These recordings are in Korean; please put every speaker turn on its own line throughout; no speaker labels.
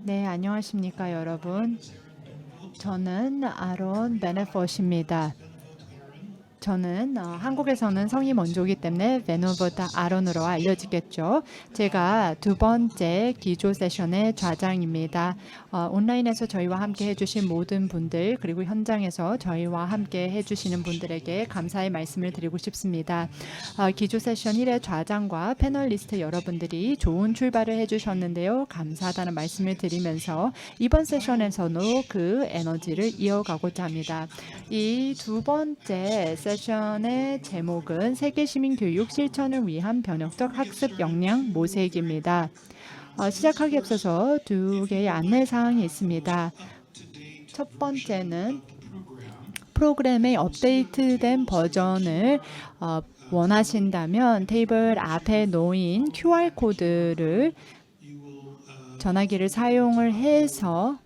네, 안녕하십니까, 여러분. 저는 아론 베네포트입니다. 저는 한국에서는 성이 먼저이기 때문에 베누보다 아론으로 알려지겠죠. 제가 두 번째 기조 세션의 좌장입니다. 온라인에서 저희와 함께 해주신 모든 분들 그리고 현장에서 저희와 함께 해주시는 분들에게 감사의 말씀을 드리고 싶습니다. 기조 세션 1의 좌장과 패널리스트 여러분들이 좋은 출발을 해주셨는데요. 감사하다는 말씀을 드리면서 이번 세션에서도 그 에너지를 이어가고자 합니다. 이 두 번째 세션의 제목은 세계시민교육 실천을 위한 변혁적 학습 역량 모색입니다. 시작하기 앞서서 두 개의 안내사항이 있습니다. 첫 번째는 프로그램의 업데이트된 버전을 원하신다면 테이블 앞에 놓인 QR코드를 전화기를 사용을 해서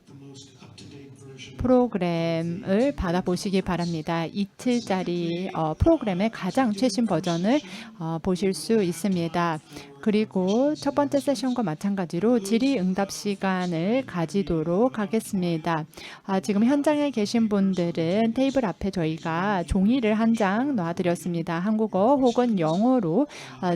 프로그램을 받아보시기 바랍니다. 이틀짜리 프로그램의 가장 최신 버전을 보실 수 있습니다. 그리고 첫 번째 세션과 마찬가지로 질의응답 시간을 가지도록 하겠습니다. 지금 현장에 계신 분들은 테이블 앞에 저희가 종이를 한 장 놔드렸습니다. 한국어 혹은 영어로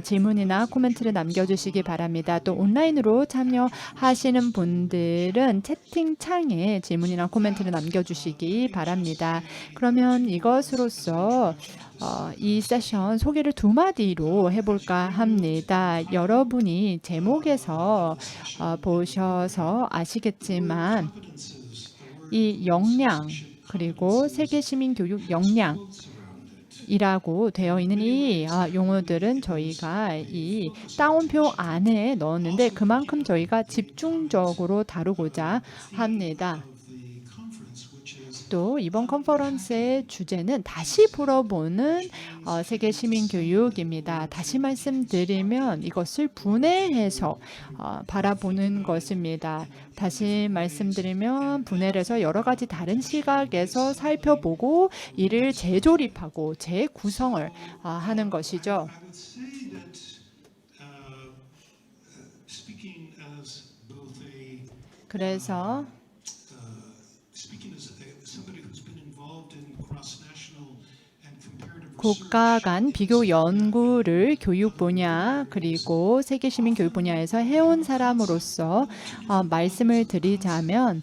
질문이나 코멘트를 남겨주시기 바랍니다. 또 온라인으로 참여하시는 분들은 채팅창에 질문이나 코멘트를 남겨주시기 바랍니다. 그러면 이것으로서 이 세션 소개를 두 마디로 해볼까 합니다. 여러분이 제목에서 보셔서 아시겠지만 이 역량 그리고 세계시민교육 역량이라고 되어 있는 이 용어들은 저희가 이 따옴표 안에 넣었는데 그만큼 저희가 집중적으로 다루고자 합니다. 또 이번 컨퍼런스의 주제는 다시 풀어보는 세계시민교육입니다. 다시 말씀드리면 이것을 분해해서 바라보는 것입니다. 다시 말씀드리면 분해를 해서 여러 가지 다른 시각에서 살펴보고 이를 재조립하고 재구성을 하는 것이죠. 그래서 국가 간 비교 연구를 교육 분야 그리고 세계시민 교육 분야에서 해온 사람으로서 말씀을 드리자면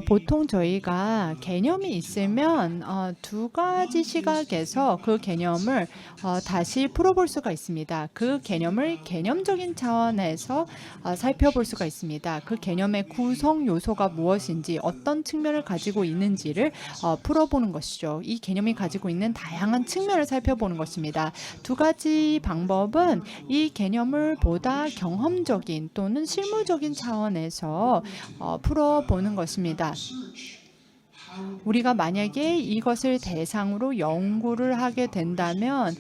보통 저희가 개념이 있으면 두 가지 시각에서 그 개념을 다시 풀어볼 수가 있습니다. 그 개념을 개념적인 차원에서 살펴볼 수가 있습니다. 그 개념의 구성 요소가 무엇인지 어떤 측면을 가지고 있는지를 풀어보는 것이죠. 이 개념이 가지고 있는 다양한 측면을 살펴보는 것입니다. 두 가지 방법은 이 개념을 보다 경험적인 또는 실무적인 차원에서 풀어보는 것입니다. 우리가 만약에 이것을 대상으로 연구를 하게 된다면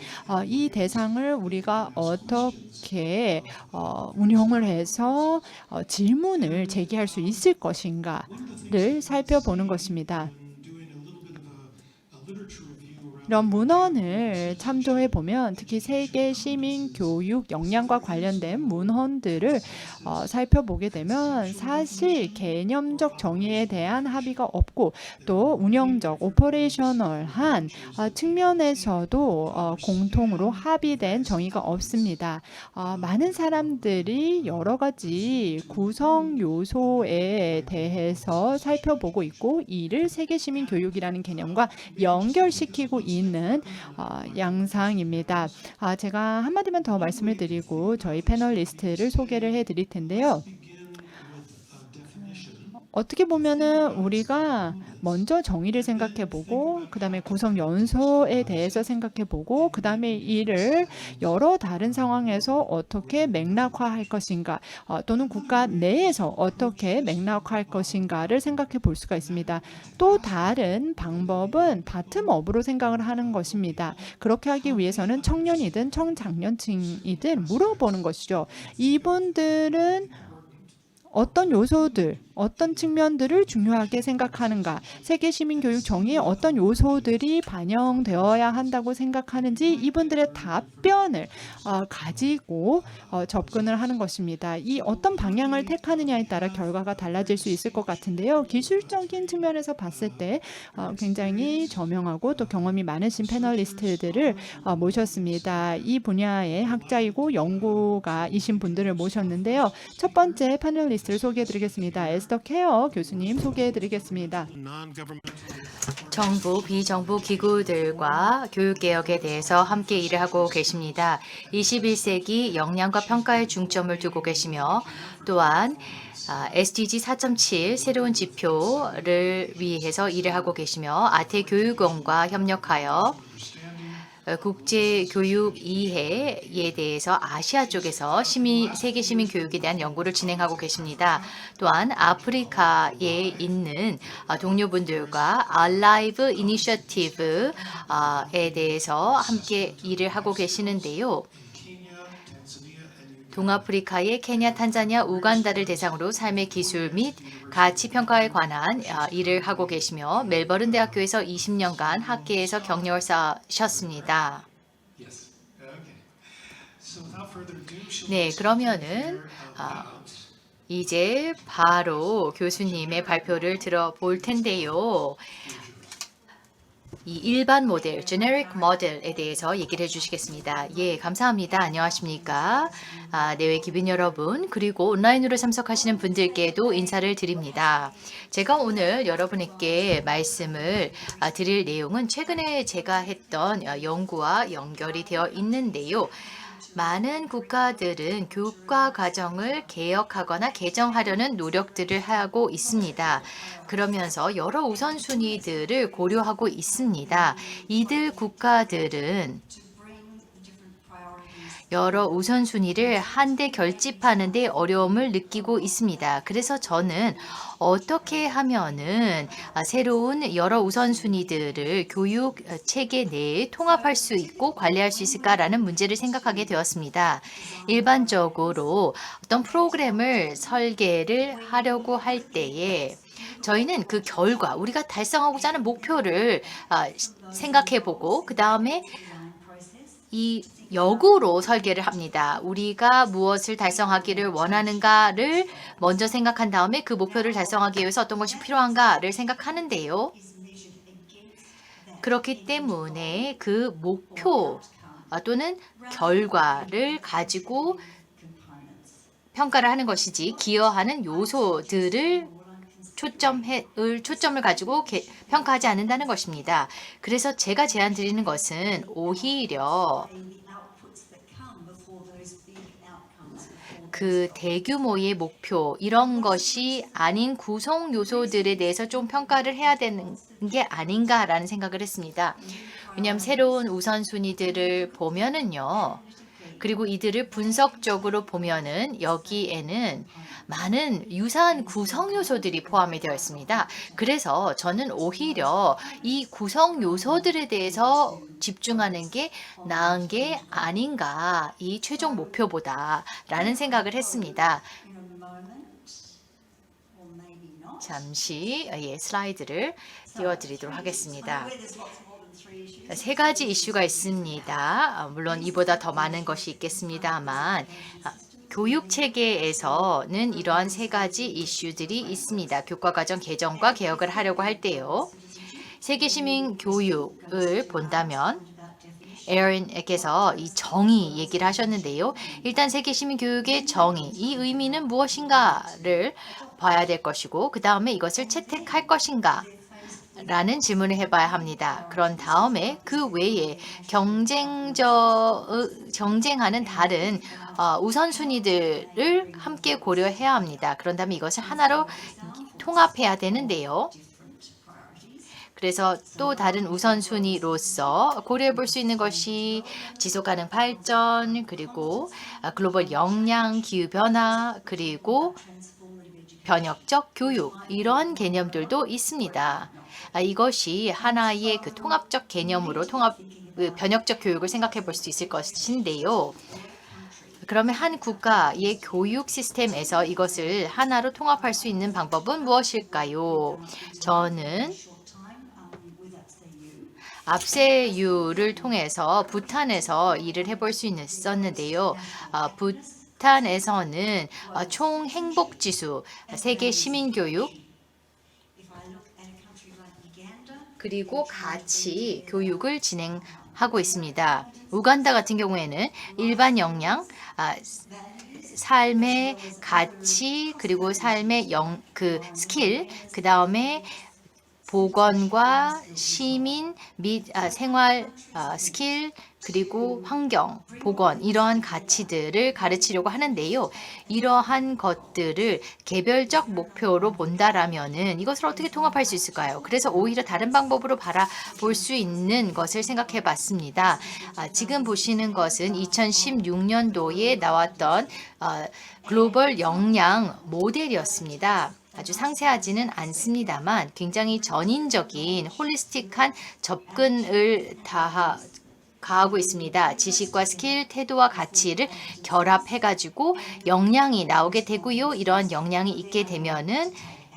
이 대상을 우리가 어떻게 운영을 해서 질문을 제기할 수 있을 것인가를 살펴보는 것입니다. 이런 문헌을 참조해 보면 특히 세계 시민 교육 역량과 관련된 문헌들을 살펴보게 되면 사실 개념적 정의에 대한 합의가 없고 또 운영적 오퍼레이셔널한 측면에서도 공통으로 합의된 정의가 없습니다. 많은 사람들이 여러 가지 구성 요소에 대해서 살펴보고 있고 이를 세계 시민 교육이라는 개념과 연결시키고 있는 양상입니다. 제가 한마디만 더 말씀을 드리고 저희 패널리스트를 소개를 해드릴 텐데요. 어떻게 보면은 우리가 먼저 정의를 생각해보고 그 다음에 구성 연소에 대해서 생각해보고 그 다음에 이를 여러 다른 상황에서 어떻게 맥락화할 것인가 또는 국가 내에서 어떻게 맥락화할 것인가를 생각해 볼 수가 있습니다. 또 다른 방법은 바텀업으로 생각을 하는 것입니다. 그렇게 하기 위해서는 청년이든 청장년층이든 물어보는 것이죠. 이분들은 어떤 요소들, 어떤 측면들을 중요하게 생각하는가, 세계 시민 교육 정의에 어떤 요소들이 반영되어야 한다고 생각하는지 이분들의 답변을 가지고 접근을 하는 것입니다. 이 어떤 방향을 택하느냐에 따라 결과가 달라질 수 있을 것 같은데요. 기술적인 측면에서 봤을 때 굉장히 저명하고 또 경험이 많으신 패널리스트들을 모셨습니다. 이 분야의 학자이고 연구가이신 분들을 모셨는데요. 첫 번째 패널리스트를 소개해드리겠습니다. 에스더 케어 교수님 소개해드리겠습니다.
정부, 비정부 기구들과 교육개혁에 대해서 함께 일을 하고 계십니다. 21세기 역량과 평가에 중점을 두고 계시며 또한 SDG 4.7 새로운 지표를 위해서 일을 하고 계시며 아태교육원과 협력하여 국제교육 이해에 대해서 아시아 쪽에서 세계 시민 교육에 대한 연구를 진행하고 계십니다. 또한 아프리카에 있는 동료분들과 Alive 이니셔티브에 대해서 함께 일을 하고 계시는데요. 동아프리카의 케냐, 탄자니아, 우간다를 대상으로 삶의 기술 및 가치 평가에 관한 일을 하고 계시며 멜버른 대학교에서 20년간 학계에서 경력을 쌓으셨습니다. 네, 그러면은 이제 바로 교수님의 발표를 들어볼 텐데요. 이 일반 모델, generic model에 대해서 얘기를 해주시겠습니다. 예, 감사합니다. 안녕하십니까? 내외 기빈 여러분, 그리고 온라인으로 참석하시는 분들께도 인사를 드립니다. 제가 오늘 여러분에게 말씀을 드릴 내용은 최근에 제가 했던 연구와 연결이 되어 있는데요. 많은 국가들은 교과 과정을 개혁하거나 개정하려는 노력들을 하고 있습니다. 그러면서 여러 우선순위들을 고려하고 있습니다. 이들 국가들은 여러 우선순위를 한데 결집하는 데 어려움을 느끼고 있습니다. 그래서 저는 어떻게 하면은 새로운 여러 우선순위들을 교육 체계 내에 통합할 수 있고 관리할 수 있을까라는 문제를 생각하게 되었습니다. 일반적으로 어떤 프로그램을 설계를 하려고 할 때에 저희는 그 결과, 우리가 달성하고자 하는 목표를 생각해보고 그 다음에 이 역으로 설계를 합니다. 우리가 무엇을 달성하기를 원하는가를 먼저 생각한 다음에 그 목표를 달성하기 위해서 어떤 것이 필요한가를 생각하는데요. 그렇기 때문에 그 목표 또는 결과를 가지고 평가를 하는 것이지 기여하는 요소들을 초점을 가지고 평가하지 않는다는 것입니다. 그래서 제가 제안 드리는 것은 오히려 그 대규모의 목표 이런 것이 아닌 구성 요소들에 대해서 좀 평가를 해야 되는 게 아닌가라는 생각을 했습니다. 왜냐하면 새로운 우선순위들을 보면은요. 그리고 이들을 분석적으로 보면은 여기에는 많은 유사한 구성 요소들이 포함이 되어 있습니다. 그래서 저는 오히려 이 구성 요소들에 대해서 집중하는 게 나은 게 아닌가, 이 최종 목표보다라는 생각을 했습니다. 잠시 슬라이드를 띄워드리도록 하겠습니다. 세 가지 이슈가 있습니다. 물론 이보다 더 많은 것이 있겠습니다만 교육 체계에서는 이러한 세 가지 이슈들이 있습니다. 교과과정 개정과 개혁을 하려고 할 때요. 세계 시민 교육을 본다면 에어린께서 이 정의 얘기를 하셨는데요. 일단 세계 시민 교육의 정의, 이 의미는 무엇인가를 봐야 될 것이고 그 다음에 이것을 채택할 것인가 라는 질문을 해봐야 합니다. 그런 다음에 그 외에 경쟁하는 다른 우선순위들을 함께 고려해야 합니다. 그런 다음에 이것을 하나로 통합해야 되는데요. 그래서 또 다른 우선순위로서 고려해 볼 수 있는 것이 지속가능 발전, 그리고 글로벌 역량, 기후변화, 그리고 변혁적 교육 이런 개념들도 있습니다. 이것이 하나의 그 통합적 개념으로 변혁적 교육을 생각해 볼 수 있을 것인데요. 그러면 한 국가의 교육 시스템에서 이것을 하나로 통합할 수 있는 방법은 무엇일까요? 저는 압세유를 통해서 부탄에서 일을 해볼 수 있었는데요. 부탄에서는 총 행복 지수, 세계 시민 교육, 그리고 가치 교육을 진행하고 있습니다. 우간다 같은 경우에는 일반 역량, 삶의 가치, 그리고 삶의 스킬, 그 다음에 보건과 시민 및 생활 스킬, 그리고 환경, 보건 이러한 가치들을 가르치려고 하는데요. 이러한 것들을 개별적 목표로 본다라면은 이것을 어떻게 통합할 수 있을까요? 그래서 오히려 다른 방법으로 바라볼 수 있는 것을 생각해 봤습니다. 지금 보시는 것은 2016년도에 나왔던 글로벌 역량 모델이었습니다. 아주 상세하지는 않습니다만 굉장히 전인적인 홀리스틱한 접근을 가하고 있습니다. 지식과 스킬, 태도와 가치를 결합해가지고 역량이 나오게 되고요. 이런 역량이 있게 되면은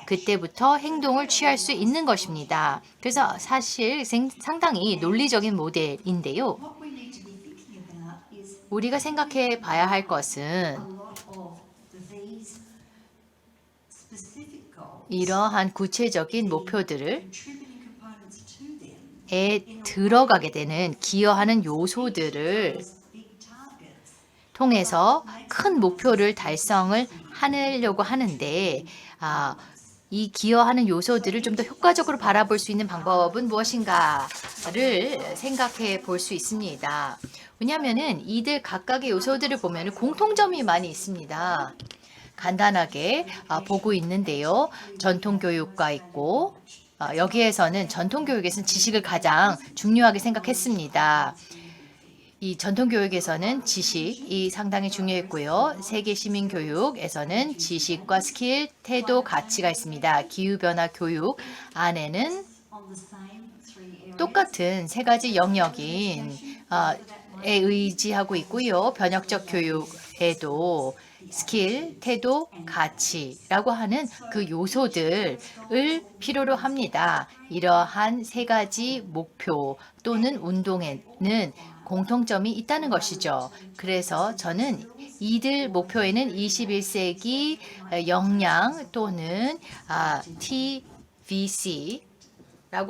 그때부터 행동을 취할 수 있는 것입니다. 그래서 사실 상당히 논리적인 모델인데요. 우리가 생각해 봐야 할 것은 이러한 구체적인 목표들을 들어가게 되는 기여하는 요소들을 통해서 큰 목표를 달성을 하려고 하는데 이 기여하는 요소들을 좀 더 효과적으로 바라볼 수 있는 방법은 무엇인가를 생각해 볼 수 있습니다. 왜냐하면 이들 각각의 요소들을 보면 공통점이 많이 있습니다. 간단하게 보고 있는데요. 전통교육과 있고 여기에서는 전통교육에서는 지식을 가장 중요하게 생각했습니다. 이 전통교육에서는 지식이 상당히 중요했고요. 세계시민교육에서는 지식과 스킬, 태도, 가치가 있습니다. 기후변화 교육 안에는 똑같은 세 가지 영역인 에 의지하고 있고요. 변혁적 교육에도 스킬, 태도, 가치라고 하는 그 요소들을 필요로 합니다. 이러한 세 가지 목표 또는 운동에는 공통점이 있다는 것이죠. 그래서 저는 이들 목표에는 21세기 역량 또는 TVC라고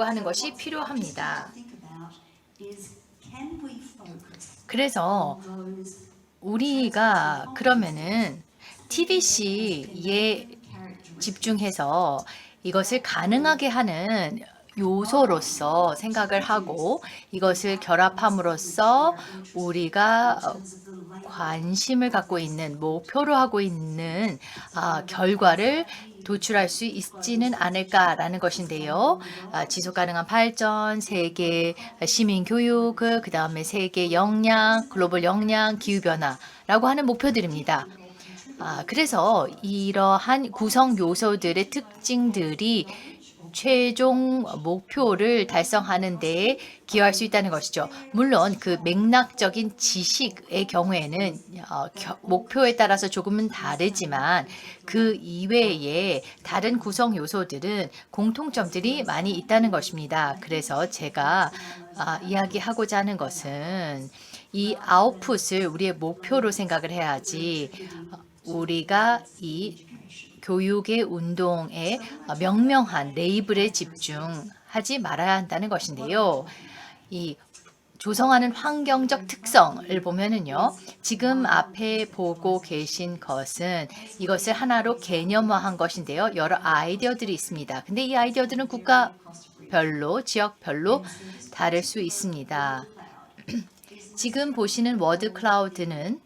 하는 것이 필요합니다. 그래서 우리가 그러면은 TVC에 집중해서 이것을 가능하게 하는 요소로서 생각을 하고 이것을 결합함으로써 우리가 관심을 갖고 있는 목표로 하고 있는 결과를 도출할 수 있지는 않을까라는 것인데요. 지속 가능한 발전, 세계 시민 교육, 그 다음에 세계 역량, 글로벌 역량, 기후 변화라고 하는 목표들입니다. 그래서 이러한 구성 요소들의 특징들이 최종 목표를 달성하는 데 기여할 수 있다는 것이죠. 물론 그 맥락적인 지식의 경우에는 목표에 따라서 조금은 다르지만 그 이외에 다른 구성 요소들은 공통점들이 많이 있다는 것입니다. 그래서 제가 이야기하고자 하는 것은 이 아웃풋을 우리의 목표로 생각을 해야지 우리가 이 교육의 운동에 명명한 레이블에 집중하지 말아야 한다는 것인데요. 이 조성하는 환경적 특성을 보면은요. 지금 앞에 보고 계신 것은 이것을 하나로 개념화한 것인데요. 여러 아이디어들이 있습니다. 근데 이 아이디어들은 국가별로, 지역별로 다를 수 있습니다. 지금 보시는 워드 클라우드는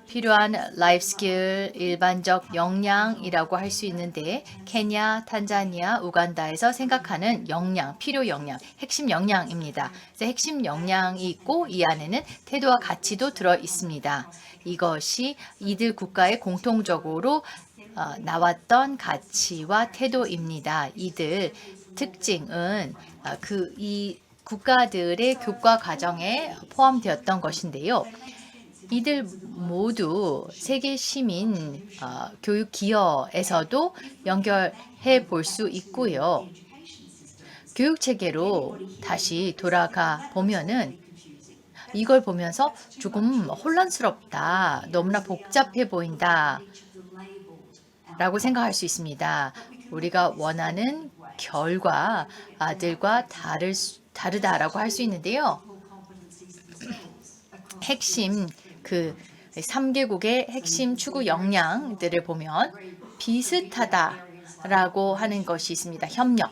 필요한 라이프 스킬, 일반적 역량이라고 할 수 있는데 케냐, 탄자니아, 우간다에서 생각하는 역량, 필요 역량, 핵심 역량입니다. 그래서 핵심 역량이 있고 이 안에는 태도와 가치도 들어 있습니다. 이것이 이들 국가의 공통적으로 나왔던 가치와 태도입니다. 이들 특징은 이 국가들의 교과 과정에 포함되었던 것인데요. 이들 모두 세계 시민 교육 기여에서도 연결해 볼 수 있고요. 교육 체계로 다시 돌아가 보면은 이걸 보면서 조금 혼란스럽다, 너무나 복잡해 보인다 라고 생각할 수 있습니다. 우리가 원하는 결과들과 다르다라고 할 수 있는데요. 핵심 3개국의 핵심 추구 역량들을 보면 비슷하다라고 하는 것이 있습니다. 협력,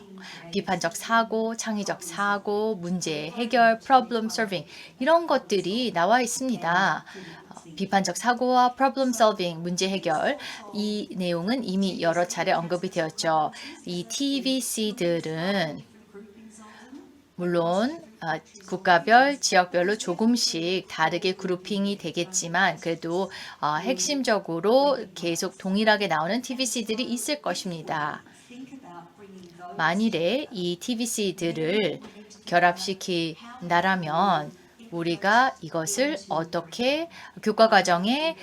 비판적 사고, 창의적 사고, 문제 해결, problem solving 이런 것들이 나와 있습니다. 비판적 사고와 problem solving, 문제 해결 이 내용은 이미 여러 차례 언급이 되었죠. 이 TVC들은 물론 국가별, 지역별로 조금씩 다르게 그룹핑이 되겠지만 그래도 핵심적으로 계속 동일하게 나오는 TVC들이 있을 것입니다. 만일에 이 TVC들을 결합시킨다라면 우리가 이것을 어떻게 교과 과정에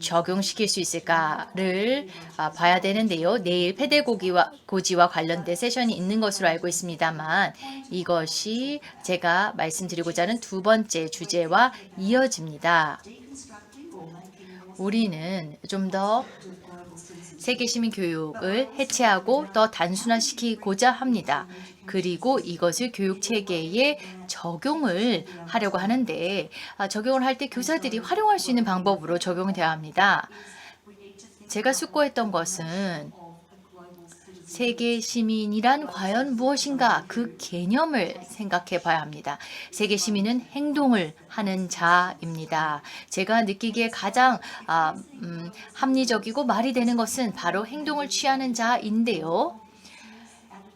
적용시킬 수 있을까를 봐야 되는데요. 내일 페데고지와 관련된 세션이 있는 것으로 알고 있습니다만 이것이 제가 말씀드리고자 하는 두 번째 주제와 이어집니다. 우리는 좀 더 세계 시민 교육을 해체하고 더 단순화시키고자 합니다. 그리고 이것을 교육 체계에 적용을 하려고 하는데 적용을 할 때 교사들이 활용할 수 있는 방법으로 적용이 되어야 합니다. 제가 숙고했던 것은 세계 시민이란 과연 무엇인가 그 개념을 생각해 봐야 합니다. 세계 시민은 행동을 하는 자입니다. 제가 느끼기에 가장 합리적이고 말이 되는 것은 바로 행동을 취하는 자인데요.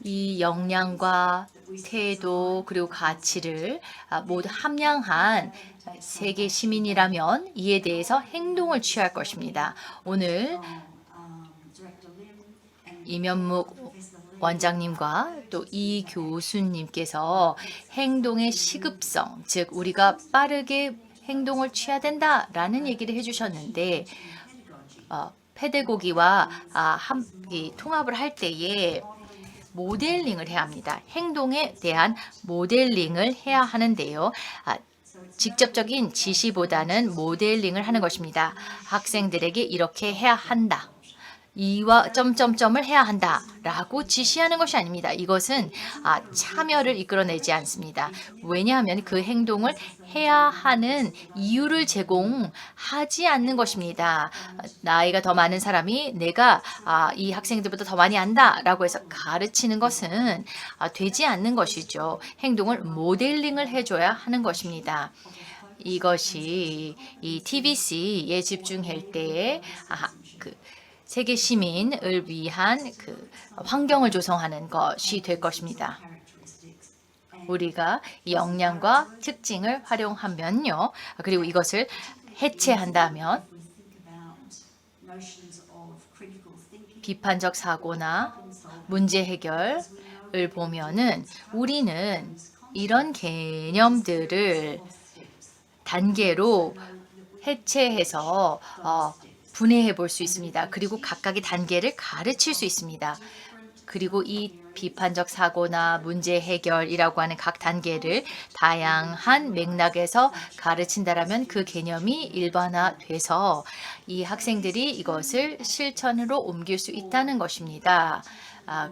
이 역량과 태도 그리고 가치를 모두 함량한 세계 시민이라면 이에 대해서 행동을 취할 것입니다. 오늘 이면묵 원장님과 또 이 교수님께서 행동의 시급성, 즉 우리가 빠르게 행동을 취해야 된다라는 얘기를 해주셨는데 페데고기와 통합을 할 때에 모델링을 해야 합니다. 행동에 대한 모델링을 해야 하는데요. 직접적인 지시보다는 모델링을 하는 것입니다. 학생들에게 이렇게 해야 한다. 이와 점점점을 해야 한다라고 지시하는 것이 아닙니다. 이것은 참여를 이끌어내지 않습니다. 왜냐하면 그 행동을 해야 하는 이유를 제공하지 않는 것입니다. 나이가 더 많은 사람이 내가 이 학생들보다 더 많이 안다라고 해서 가르치는 것은 되지 않는 것이죠. 행동을 모델링을 해줘야 하는 것입니다. 이것이 이 TVC에 집중할 때에 세계 시민을 위한 환경을 조성하는 것이 될 것입니다. 우리가 이 역량과 특징을 활용하면요. 그리고 이것을 해체한다면 비판적 사고나 문제 해결을 보면은 우리는 이런 개념들을 단계로 해체해서 분해해 볼 수 있습니다. 그리고 각각의 단계를 가르칠 수 있습니다. 그리고 이 비판적 사고나 문제 해결이라고 하는 각 단계를 다양한 맥락에서 가르친다라면 그 개념이 일반화돼서 이 학생들이 이것을 실천으로 옮길 수 있다는 것입니다.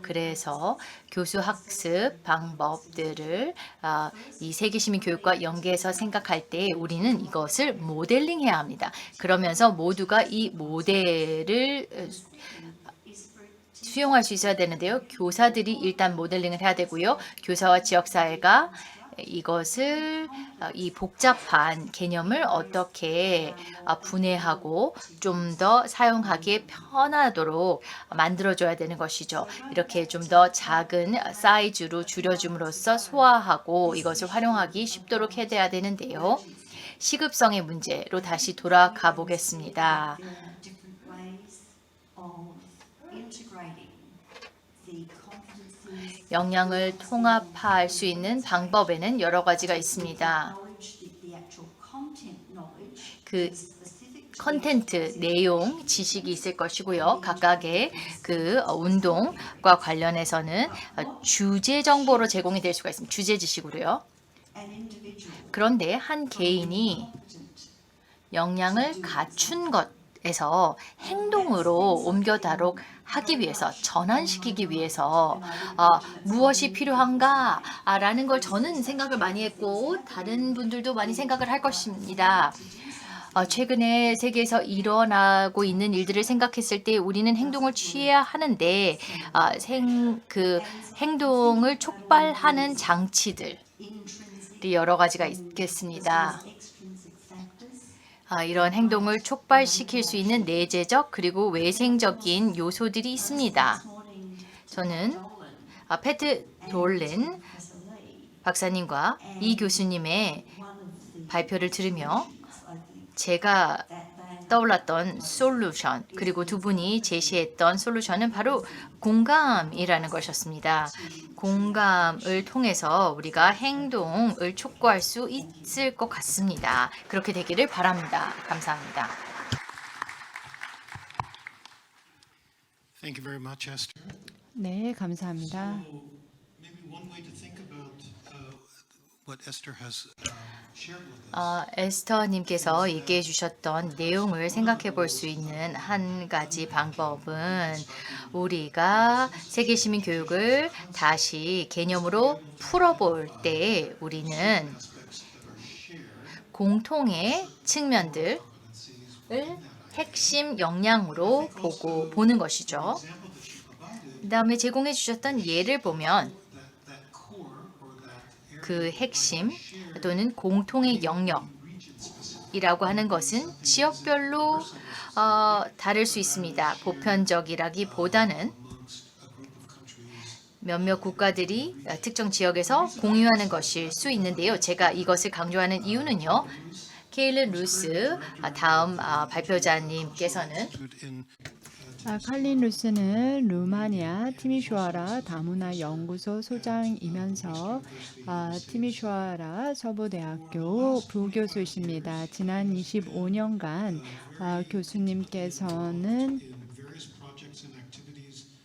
그래서 교수 학습 방법들을 이 세계시민 교육과 연계해서 생각할 때 우리는 이것을 모델링해야 합니다. 그러면서 모두가 이 모델을 수용할 수 있어야 되는데요. 교사들이 일단 모델링을 해야 되고요. 교사와 지역사회가 이것을 이 복잡한 개념을 어떻게 분해하고 좀 더 사용하기에 편하도록 만들어줘야 되는 것이죠. 이렇게 좀 더 작은 사이즈로 줄여줌으로써 소화하고 이것을 활용하기 쉽도록 해야 되는데요. 시급성의 문제로 다시 돌아가 보겠습니다. 역량을 통합할 수 있는 방법에는 여러 가지가 있습니다. 그 컨텐트, 내용, 지식이 있을 것이고요. 각각의 그 운동과 관련해서는 주제 정보로 제공이 될 수가 있습니다. 주제 지식으로요. 그런데 한 개인이 역량을 갖춘 것에서 행동으로 옮겨다록 하기 위해서, 전환시키기 위해서 무엇이 필요한가라는 걸 저는 생각을 많이 했고 다른 분들도 많이 생각을 할 것입니다. 최근에 세계에서 일어나고 있는 일들을 생각했을 때 우리는 행동을 취해야 하는데 그 행동을 촉발하는 장치들이 여러 가지가 있겠습니다. 이런 행동을 촉발시킬 수 있는 내재적 그리고 외생적인 요소들이 있습니다. 저는 패트 돌린 박사님과 이 교수님의 발표를 들으며 제가 떠올랐던 솔루션, 그리고 두 분이 제시했던 솔루션은 바로 공감이라는 것이었습니다. 공감을 통해서 우리가 행동을 촉구할 수 있을 것 같습니다. 그렇게 되기를 바랍니다. 감사합니다.
Thank you very much, Esther.
네, 감사합니다.
Maybe one way to think about what Esther has shared with us.
에스터님께서 얘기해 주셨던 내용을 생각해 볼 수 있는 한 가지 방법은 우리가 세계시민 교육을 다시 개념으로 풀어볼 때 우리는 공통의 측면들을 핵심 역량으로 보는 것이죠. 그 다음에 제공해 주셨던 예를 보면 그 핵심 또는 공통의 영역이라고 하는 것은 지역별로 다를 수 있습니다. 보편적이라기보다는 몇몇 국가들이 특정 지역에서 공유하는 것일 수 있는데요. 제가 이것을 강조하는 이유는요. 케일른 루스 다음 발표자님께서는
칼린 루스는 루마니아 티미슈아라 다문화 연구소 소장이면서 티미슈아라 서부대학교 부교수이십니다. 지난 25년간 교수님께서는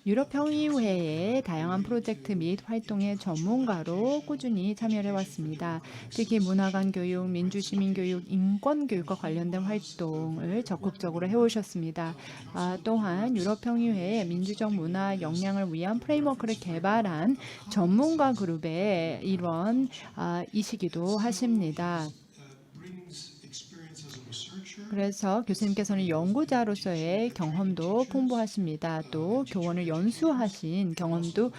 유럽 평의회의 다양한 프로젝트 및 활동의 전문가로 꾸준히 참여해 왔습니다. 특히 문화 간 교육, 민주 시민 교육, 인권 교육과 관련된 활동을 적극적으로 해오셨습니다. 또한 유럽 평의회의 민주적 문화 역량을 위한 프레임워크를 개발한 전문가 그룹의 일원이시기도 하십니다. 그래서 교수님께서는 연구자로서의 경험도 풍부하십니다. 또 교원을 연수하신 경험도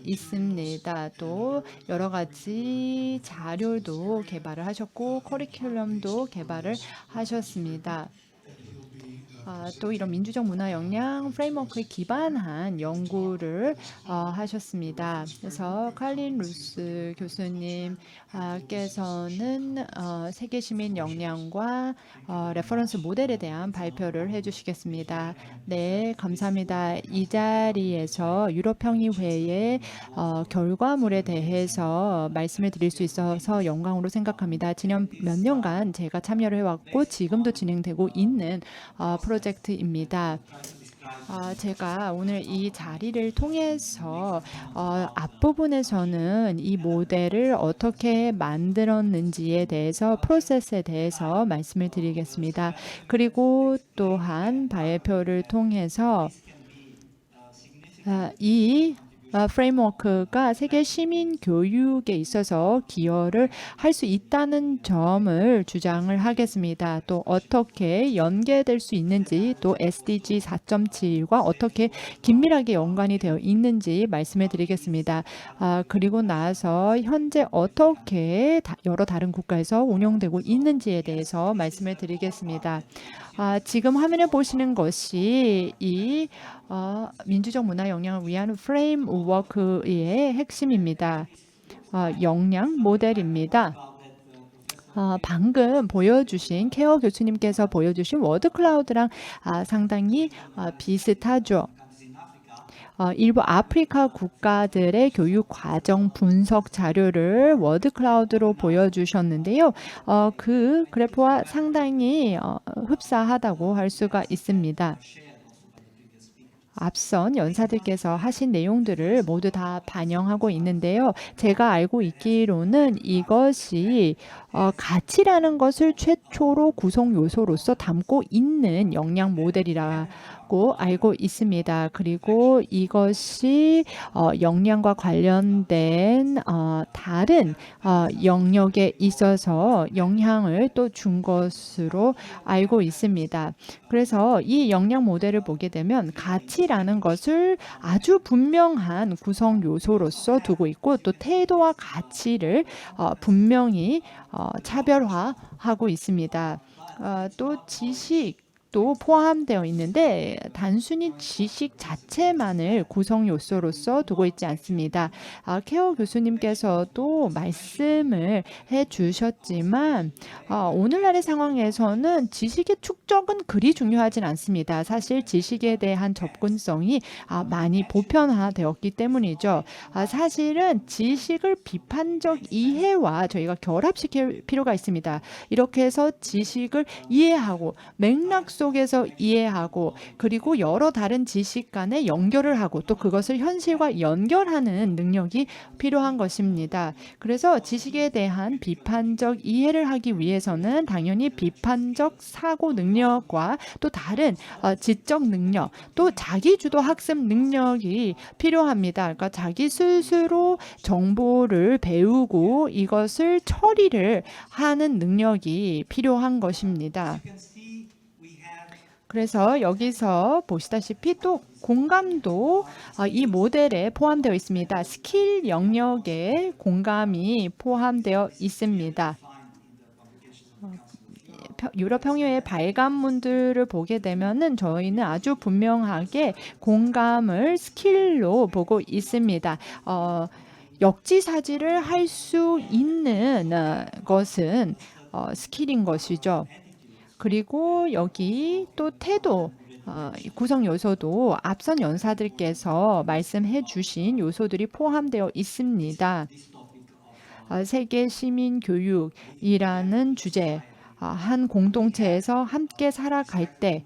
있습니다. 또 여러 가지 자료도 개발을 하셨고 커리큘럼도 개발을 하셨습니다. 또 이런 민주적 문화 역량 프레임워크에 기반한 연구를 하셨습니다. 그래서 칼린 루스 교수님께서는 세계 시민 역량과 레퍼런스 모델에 대한 발표를 해주시겠습니다. 네, 감사합니다. 이 자리에서 유럽 평의회의 결과물에 대해서 말씀을 드릴 수 있어서 영광으로 생각합니다. 지난 몇 년간 제가 참여를 해왔고 지금도 진행되고 있는 프로젝트입니다. 제가 오늘 이 자리를 통해서 앞부분에서는 이 모델을 어떻게 만들었는지에 대해서 프로세스에 대해서 말씀을 드리겠습니다. 그리고 또한 발표를 통해서 이 프레임워크가 세계 시민 교육에 있어서 기여를 할 수 있다는 점을 주장을 하겠습니다. 또 어떻게 연계될 수 있는지, 또 SDG 4.7과 어떻게 긴밀하게 연관이 되어 있는지 말씀해 드리겠습니다. 그리고 나서 현재 어떻게 여러 다른 국가에서 운영되고 있는지에 대해서 말씀을 드리겠습니다. 지금 화면에 보시는 것이 이 민주적 문화 역량을 위한 프레임워크의 핵심입니다. 역량 모델입니다. 방금 보여주신 케어 교수님께서 보여주신 워드 클라우드랑 상당히 비슷하죠. 일부 아프리카 국가들의 교육 과정 분석 자료를 워드 클라우드로 보여주셨는데요. 그 그래프와 상당히 흡사하다고 할 수가 있습니다. 앞선 연사들께서 하신 내용들을 모두 다 반영하고 있는데요. 제가 알고 있기로는 이것이 가치라는 것을 최초로 구성 요소로서 담고 있는 역량 모델이라고 알고 있습니다. 그리고 이것이 역량과 관련된 다른 영역에 있어서 영향을 또 준 것으로 알고 있습니다. 그래서 이 역량 모델을 보게 되면 가치라는 것을 아주 분명한 구성 요소로서 두고 있고 또 태도와 가치를 분명히 차별화하고 있습니다. 또 지식도 포함되어 있는데 단순히 지식 자체만을 구성 요소로서 두고 있지 않습니다. 케어 교수님께서도 말씀을 해주셨지만 오늘날의 상황에서는 지식의 축적은 그리 중요하진 않습니다. 사실 지식에 대한 접근성이 많이 보편화되었기 때문이죠. 사실은 지식을 비판적 이해와 저희가 결합시킬 필요가 있습니다. 이렇게 해서 지식을 이해하고 맥락 속에서 이해하고 그리고 여러 다른 지식 간에 연결을 하고 또 그것을 현실과 연결하는 능력이 필요한 것입니다. 그래서 지식에 대한 비판적 이해를 하기 위해서는 당연히 비판적 사고 능력과 또 다른 지적 능력, 또 자기주도 학습 능력이 필요합니다. 그러니까 자기 스스로 정보를 배우고 이것을 처리를 하는 능력이 필요한 것입니다. 그래서 여기서 보시다시피 또 공감도 이 모델에 포함되어 있습니다. 스킬 영역에 공감이 포함되어 있습니다. 유럽 평유의 발간문들을 보게 되면은 저희는 아주 분명하게 공감을 스킬로 보고 있습니다. 역지사지를 할 수 있는 것은 스킬인 것이죠. 그리고 여기 또 태도 구성 요소도 앞선 연사들께서 말씀해 주신 요소들이 포함되어 있습니다. 세계 시민 교육이라는 주제 한 공동체에서 함께 살아갈 때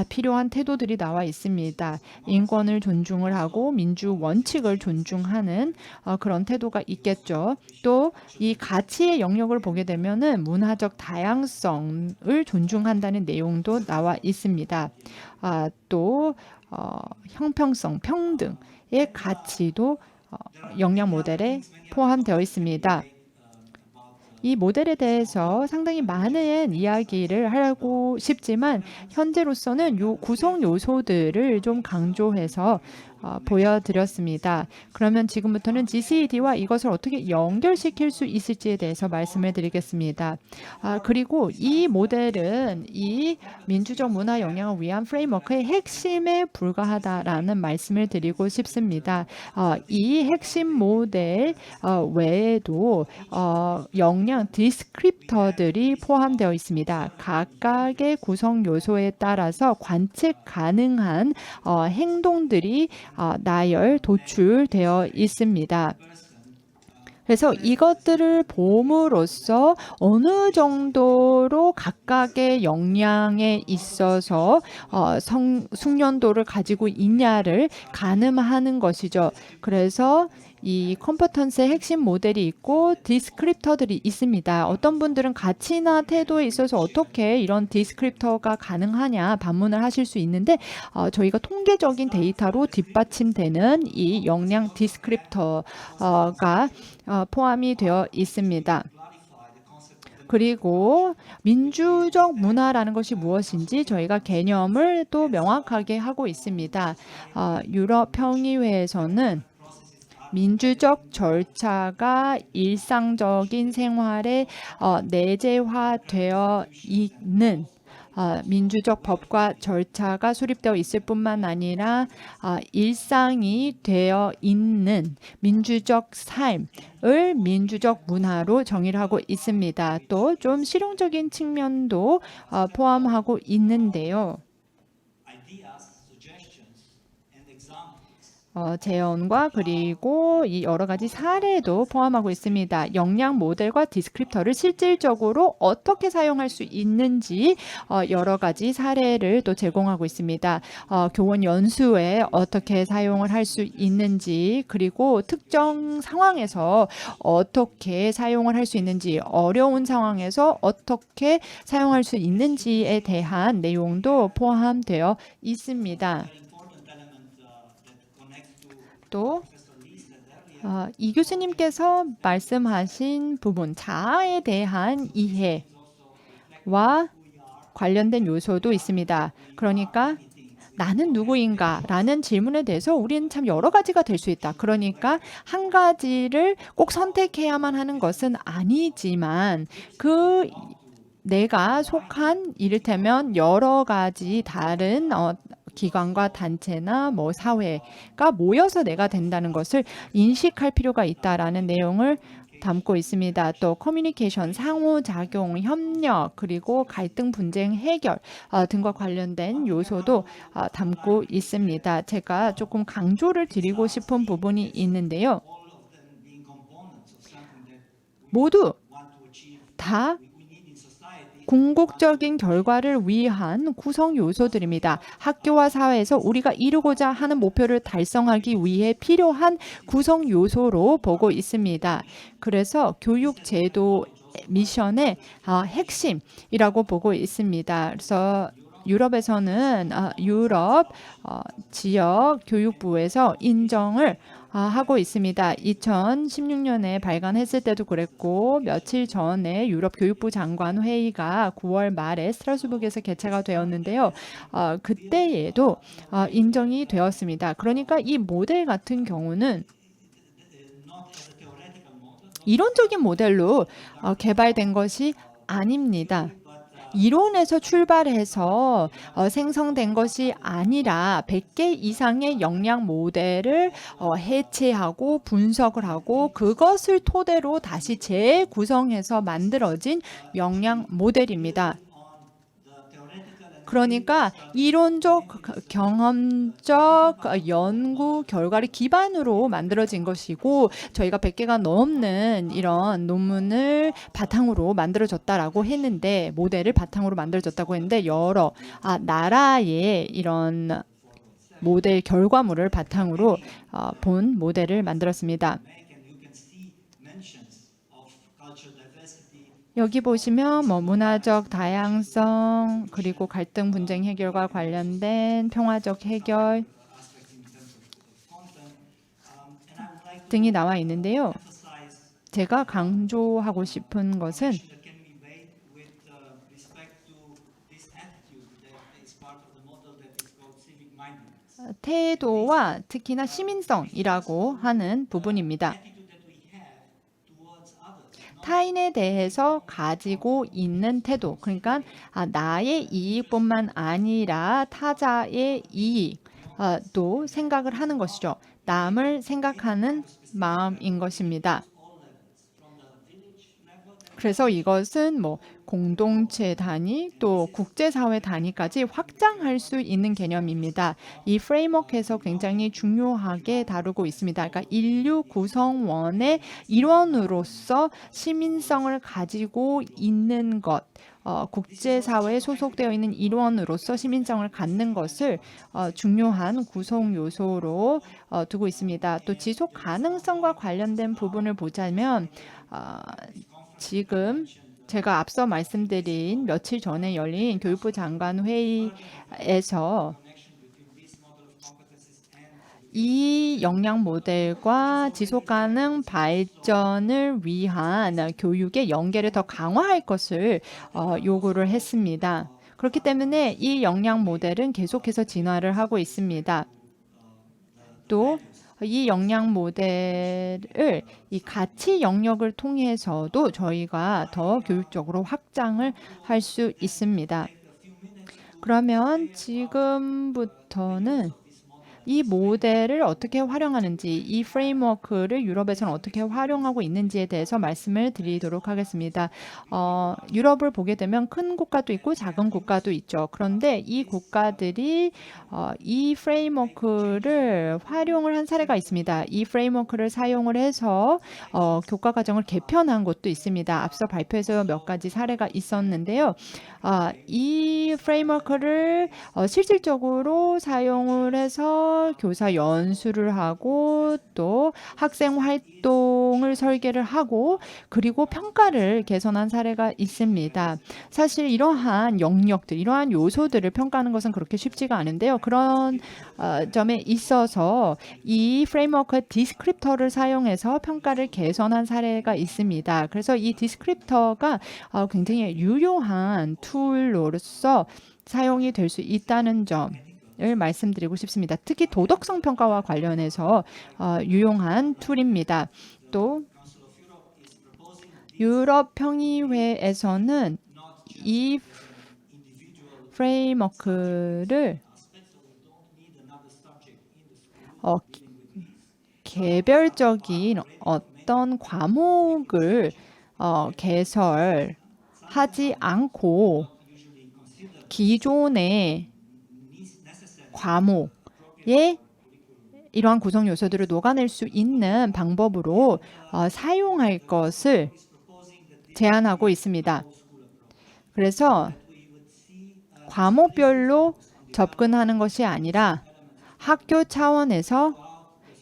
필요한 태도들이 나와 있습니다. 인권을 존중을 하고 민주 원칙을 존중하는 그런 태도가 있겠죠. 또 이 가치의 영역을 보게 되면은 문화적 다양성을 존중한다는 내용도 나와 있습니다. 또 형평성, 평등의 가치도 역량 모델에 포함되어 있습니다. 이 모델에 대해서 상당히 많은 이야기를 하고 싶지만 현재로서는 요 구성 요소들을 좀 강조해서 보여드렸습니다. 그러면 지금부터는 GCED와 이것을 어떻게 연결시킬 수 있을지에 대해서 말씀을 드리겠습니다. 그리고 이 모델은 이 민주적 문화 영향을 위한 프레임워크의 핵심에 불과하다라는 말씀을 드리고 싶습니다. 이 핵심 모델 외에도 역량 디스크립터들이 포함되어 있습니다. 각각의 구성 요소에 따라서 관측 가능한 행동들이 나열, 도출되어 있습니다. 그래서 이것들을 봄으로써 어느 정도로 각각의 역량에 있어서 숙련도를 가지고 있냐를 가늠하는 것이죠. 그래서 이 컴퍼턴스의 핵심 모델이 있고 디스크립터들이 있습니다. 어떤 분들은 가치나 태도에 있어서 어떻게 이런 디스크립터가 가능하냐 반문을 하실 수 있는데 저희가 통계적인 데이터로 뒷받침되는 이 역량 디스크립터가 포함이 되어 있습니다. 그리고 민주적 문화라는 것이 무엇인지 저희가 개념을 또 명확하게 하고 있습니다. 유럽 평의회에서는 민주적 절차가 일상적인 생활에 내재화되어 있는 민주적 법과 절차가 수립되어 있을 뿐만 아니라 일상이 되어 있는 민주적 삶을 민주적 문화로 정의를 하고 있습니다. 또 좀 실용적인 측면도 포함하고 있는데요. 재현과 그리고 이 여러 가지 사례도 포함하고 있습니다. 역량 모델과 디스크립터를 실질적으로 어떻게 사용할 수 있는지 여러 가지 사례를 또 제공하고 있습니다. 교원 연수에 어떻게 사용을 할 수 있는지, 그리고 특정 상황에서 어떻게 사용을 할 수 있는지, 어려운 상황에서 어떻게 사용할 수 있는지에 대한 내용도 포함되어 있습니다. 또 이 교수님께서 말씀하신 부분, 자아에 대한 이해와 관련된 요소도 있습니다. 그러니까 나는 누구인가? 라는 질문에 대해서 우리는 참 여러 가지가 될 수 있다. 그러니까 한 가지를 꼭 선택해야만 하는 것은 아니지만 그 내가 속한 이를테면 여러 가지 다른 기관과 단체나 뭐 사회가 모여서 내가 된다는 것을 인식할 필요가 있다라는 내용을 담고 있습니다. 또 커뮤니케이션, 상호작용, 협력, 그리고 갈등 분쟁 해결 등과 관련된 요소도 담고 있습니다. 제가 조금 강조를 드리고 싶은 부분이 있는데요. 모두 다 궁극적인 결과를 위한 구성 요소들입니다. 학교와 사회에서 우리가 이루고자 하는 목표를 달성하기 위해 필요한 구성 요소로 보고 있습니다. 그래서 교육 제도 미션의 핵심이라고 보고 있습니다. 그래서 유럽에서는 유럽 지역 교육부에서 인정을 하고 있습니다. 2016년에 발간했을 때도 그랬고 며칠 전에 유럽 교육부 장관 회의가 9월 말에 스트라스부르크에서 개최가 되었는데요. 그때에도 인정이 되었습니다. 그러니까 이 모델 같은 경우는 이론적인 모델로 개발된 것이 아닙니다. 이론에서 출발해서 생성된 것이 아니라 100개 이상의 역량 모델을 해체하고 분석을 하고 그것을 토대로 다시 재구성해서 만들어진 역량 모델입니다. 그러니까 이론적, 경험적 연구 결과를 기반으로 만들어진 것이고 저희가 100개가 넘는 이런 논문을 바탕으로 만들어졌다라고 했는데 모델을 바탕으로 만들어졌다고 했는데 여러 나라의 이런 모델 결과물을 바탕으로 본 모델을 만들었습니다. 여기 보시면 문화적 다양성 그리고 갈등 분쟁 해결과 관련된 평화적 해결 등이 나와 있는데요. 제가 강조하고 싶은 것은 태도와 특히나 시민성이라고 하는 부분입니다. 타인에 대해서 가지고 있는 태도, 그러니까 나의 이익뿐만 아니라 타자의 이익도 생각을 하는 것이죠. 남을 생각하는 마음인 것입니다. 그래서 이것은 공동체 단위 또 국제사회 단위까지 확장할 수 있는 개념입니다. 이 프레임워크에서 굉장히 중요하게 다루고 있습니다. 그러니까 인류 구성원의 일원으로서 시민성을 가지고 있는 것, 국제사회에 소속되어 있는 일원으로서 시민성을 갖는 것을 중요한 구성 요소로 두고 있습니다. 또 지속 가능성과 관련된 부분을 보자면 지금 제가 앞서 말씀드린 며칠 전에 열린 교육부 장관 회의에서 이 역량 모델과 지속 가능 발전을 위한 교육의 연계를 더 강화할 것을 요구를 했습니다. 그렇기 때문에 이 역량 모델은 계속해서 진화를 하고 있습니다. 또 이 역량 모델을 이 가치 영역을 통해서도 저희가 더 교육적으로 확장을 할 수 있습니다. 그러면 지금부터는 이 모델을 어떻게 활용하는지, 이 프레임워크를 유럽에서는 어떻게 활용하고 있는지에 대해서 말씀을 드리도록 하겠습니다. 유럽을 보게 되면 큰 국가도 있고 작은 국가도 있죠. 그런데 이 국가들이 이 프레임워크를 활용을 한 사례가 있습니다. 이 프레임워크를 사용을 해서 교과 과정을 개편한 곳도 있습니다. 앞서 발표에서 몇 가지 사례가 있었는데요. 이 프레임워크를 실질적으로 사용을 해서 교사 연수를 하고 또 학생 활동을 설계를 하고 그리고 평가를 개선한 사례가 있습니다. 사실 이러한 영역들, 이러한 요소들을 평가하는 것은 그렇게 쉽지가 않은데요. 그런 점에 있어서 이 프레임워크 디스크립터를 사용해서 평가를 개선한 사례가 있습니다. 그래서 이 디스크립터가 굉장히 유용한 툴로서 사용이 될 수 있다는 점을 말씀드리고 싶습니다. 특히 도덕성 평가와 관련해서 유용한 툴입니다. 또 유럽 평의회에서는 이 프레임워크를 개별적인 어떤 과목을 개설하지 않고 기존의 과목에 이러한 구성 요소들을 녹아낼 수 있는 방법으로 사용할 것을 제안하고 있습니다. 그래서 과목별로 접근하는 것이 아니라 학교 차원에서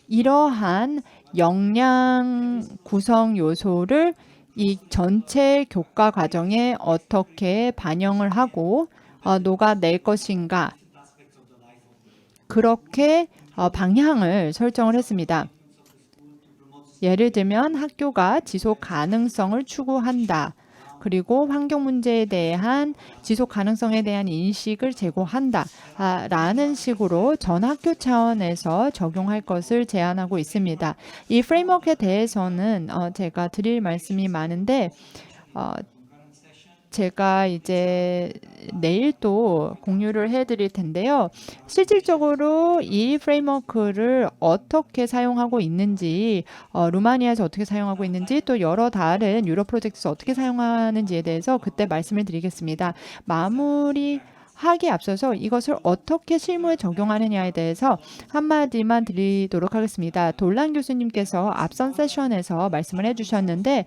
이러한 역량 구성 요소를 이 전체 교과 과정에 어떻게 반영을 하고 녹아낼 것인가, 그렇게 방향을 설정을 했습니다. 예를 들면 학교가 지속 가능성을 추구한다. 그리고 환경 문제에 대한 지속 가능성에 대한 인식을 제고한다. 라는 식으로 전 학교 차원에서 적용할 것을 제안하고 있습니다. 이 프레임워크에 대해서는 제가 드릴 말씀이 많은데 제가 이제 내일 또 공유를 해드릴 텐데요. 실질적으로 이 프레임워크를 어떻게 사용하고 있는지, 루마니아에서 어떻게 사용하고 있는지, 또 여러 다른 유럽 프로젝트에서 어떻게 사용하는지에 대해서 그때 말씀을 드리겠습니다. 마무리하기에 앞서서 이것을 어떻게 실무에 적용하느냐에 대해서 한마디만 드리도록 하겠습니다. 돌란 교수님께서 앞선 세션에서 말씀을 해주셨는데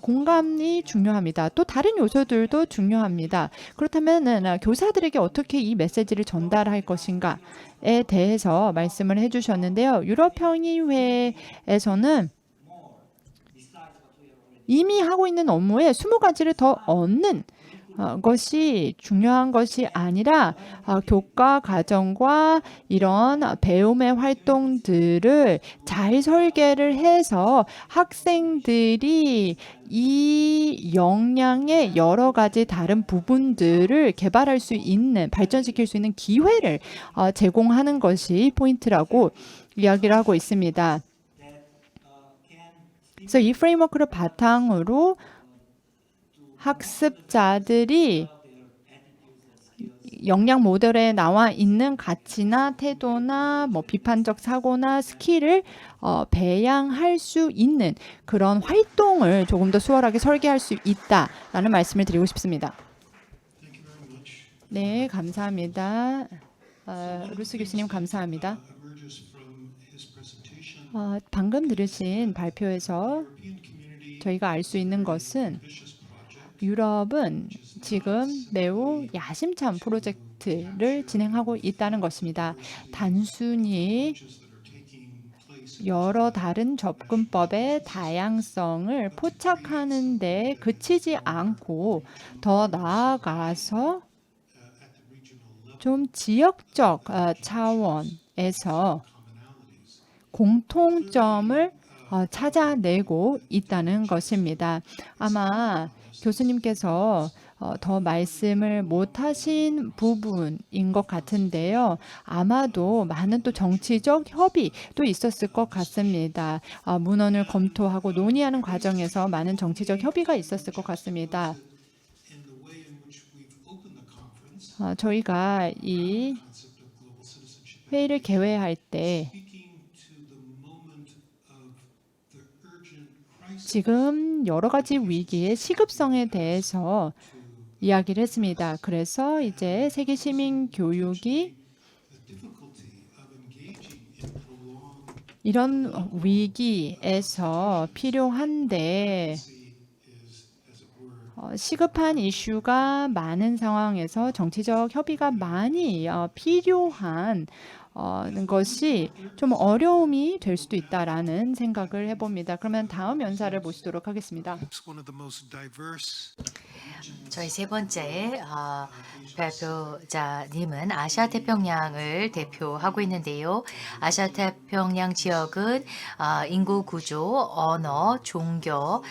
공감이 중요합니다. 또 다른 요소들도 중요합니다. 그렇다면 교사들에게 어떻게 이 메시지를 전달할 것인가에 대해서 말씀을 해주셨는데요. 유럽 평의회에서는 이미 하고 있는 업무에 20가지를 더 얻는 것이 중요한 것이 아니라 교과 과정과 이런 배움의 활동들을 잘 설계를 해서 학생들이 이 역량의 여러 가지 다른 부분들을 개발할 수 있는, 발전시킬 수 있는 기회를 제공하는 것이 포인트라고 이야기를 하고 있습니다. 그래서 이 프레임워크를 바탕으로 학습자들이 역량 모델에 나와 있는 가치나 태도나 비판적 사고나 스킬을 배양할 수 있는 그런 활동을 조금 더 수월하게 설계할 수 있다라는 말씀을 드리고 싶습니다. 네, 감사합니다. 루스 교수님 감사합니다. 방금 들으신 발표에서 저희가 알 수 있는 것은 유럽은 지금 매우 야심찬 프로젝트를 진행하고 있다는 것입니다. 단순히 여러 다른 접근법의 다양성을 포착하는 데 그치지 않고 더 나아가서 좀 지역적 차원에서 공통점을 찾아내고 있다는 것입니다. 아마 교수님께서 더 말씀을 못하신 부분인 것 같은데요. 아마도 많은 또 정치적 협의도 있었을 것 같습니다. 문헌을 검토하고 논의하는 과정에서 많은 정치적 협의가 있었을 것 같습니다. 저희가 이 회의를 개회할 때
speaking to the moment of the urgent crisis
지금 여러 가지 위기의 시급성에 대해서 이야기를 했습니다. 그래서 이제 세계 시민 교육이
the difficulty of engaging in prolonged
이런 위기에서 필요한데
is, as it were,
시급한 이슈가 많은 상황에서 정치적 협의가 많이 필요한 것이 좀 어려움이 될 수도 있다라는 생각을 해봅니다. 그러면 다음 연사를 보시도록 하겠습니다.
it's one of the most diverse
저희 세 번째 발표자님은 아시아 태평양을 대표하고 있는데요. 아시아 태평양 지역은 인구 구조, 언어, 종교,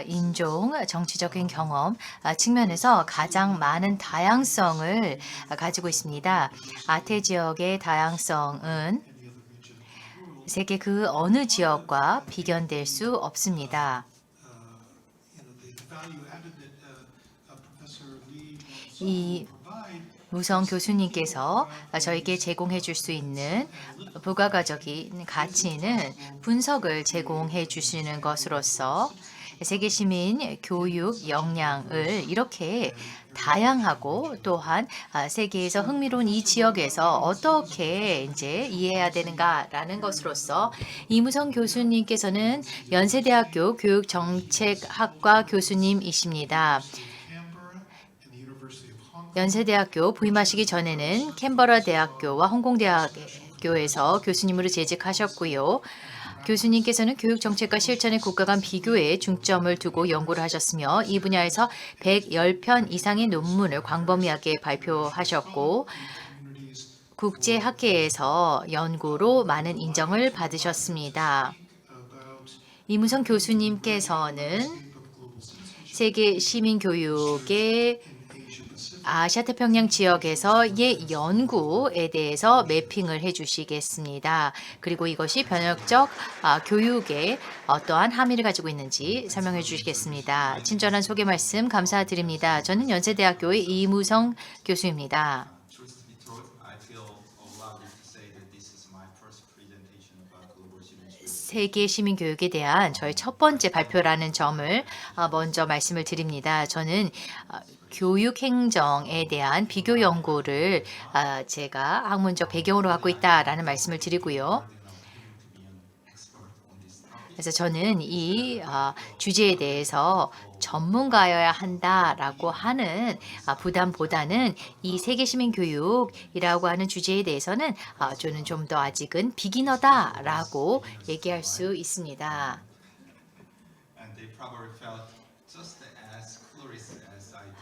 인종, 정치적인 경험 측면에서 가장 많은 다양성을 가지고 있습니다. 아태 지역의 다양성은 세계 그 어느 지역과 비견될 수 없습니다.
the value added that Professor Lee
이
provide
무성 교수님께서 저에게 제공해 줄 수 있는 부가가적인 가치는 분석을 제공해 주시는 것으로서 세계 시민 교육 역량을 이렇게 다양하고 또한 세계에서 흥미로운 이 지역에서 어떻게 이제 이해해야 되는가라는 것으로서 이무성 교수님께서는 연세대학교 교육정책학과 교수님이십니다.
Canberra and the University of Hong Kong.
연세대학교 부임하시기 전에는 캔버라 대학교와 홍콩대학교에서 교수님으로 재직하셨고요. 교수님께서는 교육정책과 실천의 국가 간 비교에 중점을 두고 연구를 하셨으며 이 분야에서 110편 이상의 논문을 광범위하게 발표하셨고 국제학회에서 연구로 많은 인정을 받으셨습니다. 이무성 교수님께서는 세계 시민교육의 아시아 태평양 지역에서의 연구에 대해서 매핑을 해주시겠습니다. 그리고 이것이 변혁적 교육에 어떠한 함의를 가지고 있는지 설명해 주시겠습니다. 친절한 소개 말씀 감사드립니다. 저는 연세대학교의 이무성 교수입니다.
Truth to be told, I feel obliged to say that this is my first presentation about global citizenship.
세계 시민 교육에 대한 저의 첫 번째 발표라는 점을 먼저 말씀을 드립니다. 저는 교육 행정에 대한 비교 연구를 제가 학문적 배경으로 갖고 있다라는 말씀을 드리고요. 그래서 저는 이 주제에 대해서 전문가여야 한다라고 하는 부담보다는 이 세계 시민 교육이라고 하는 주제에 대해서는 저는 좀 더 아직은 비기너다라고 얘기할 수 있습니다.
And they probably felt just as clueless as I do now.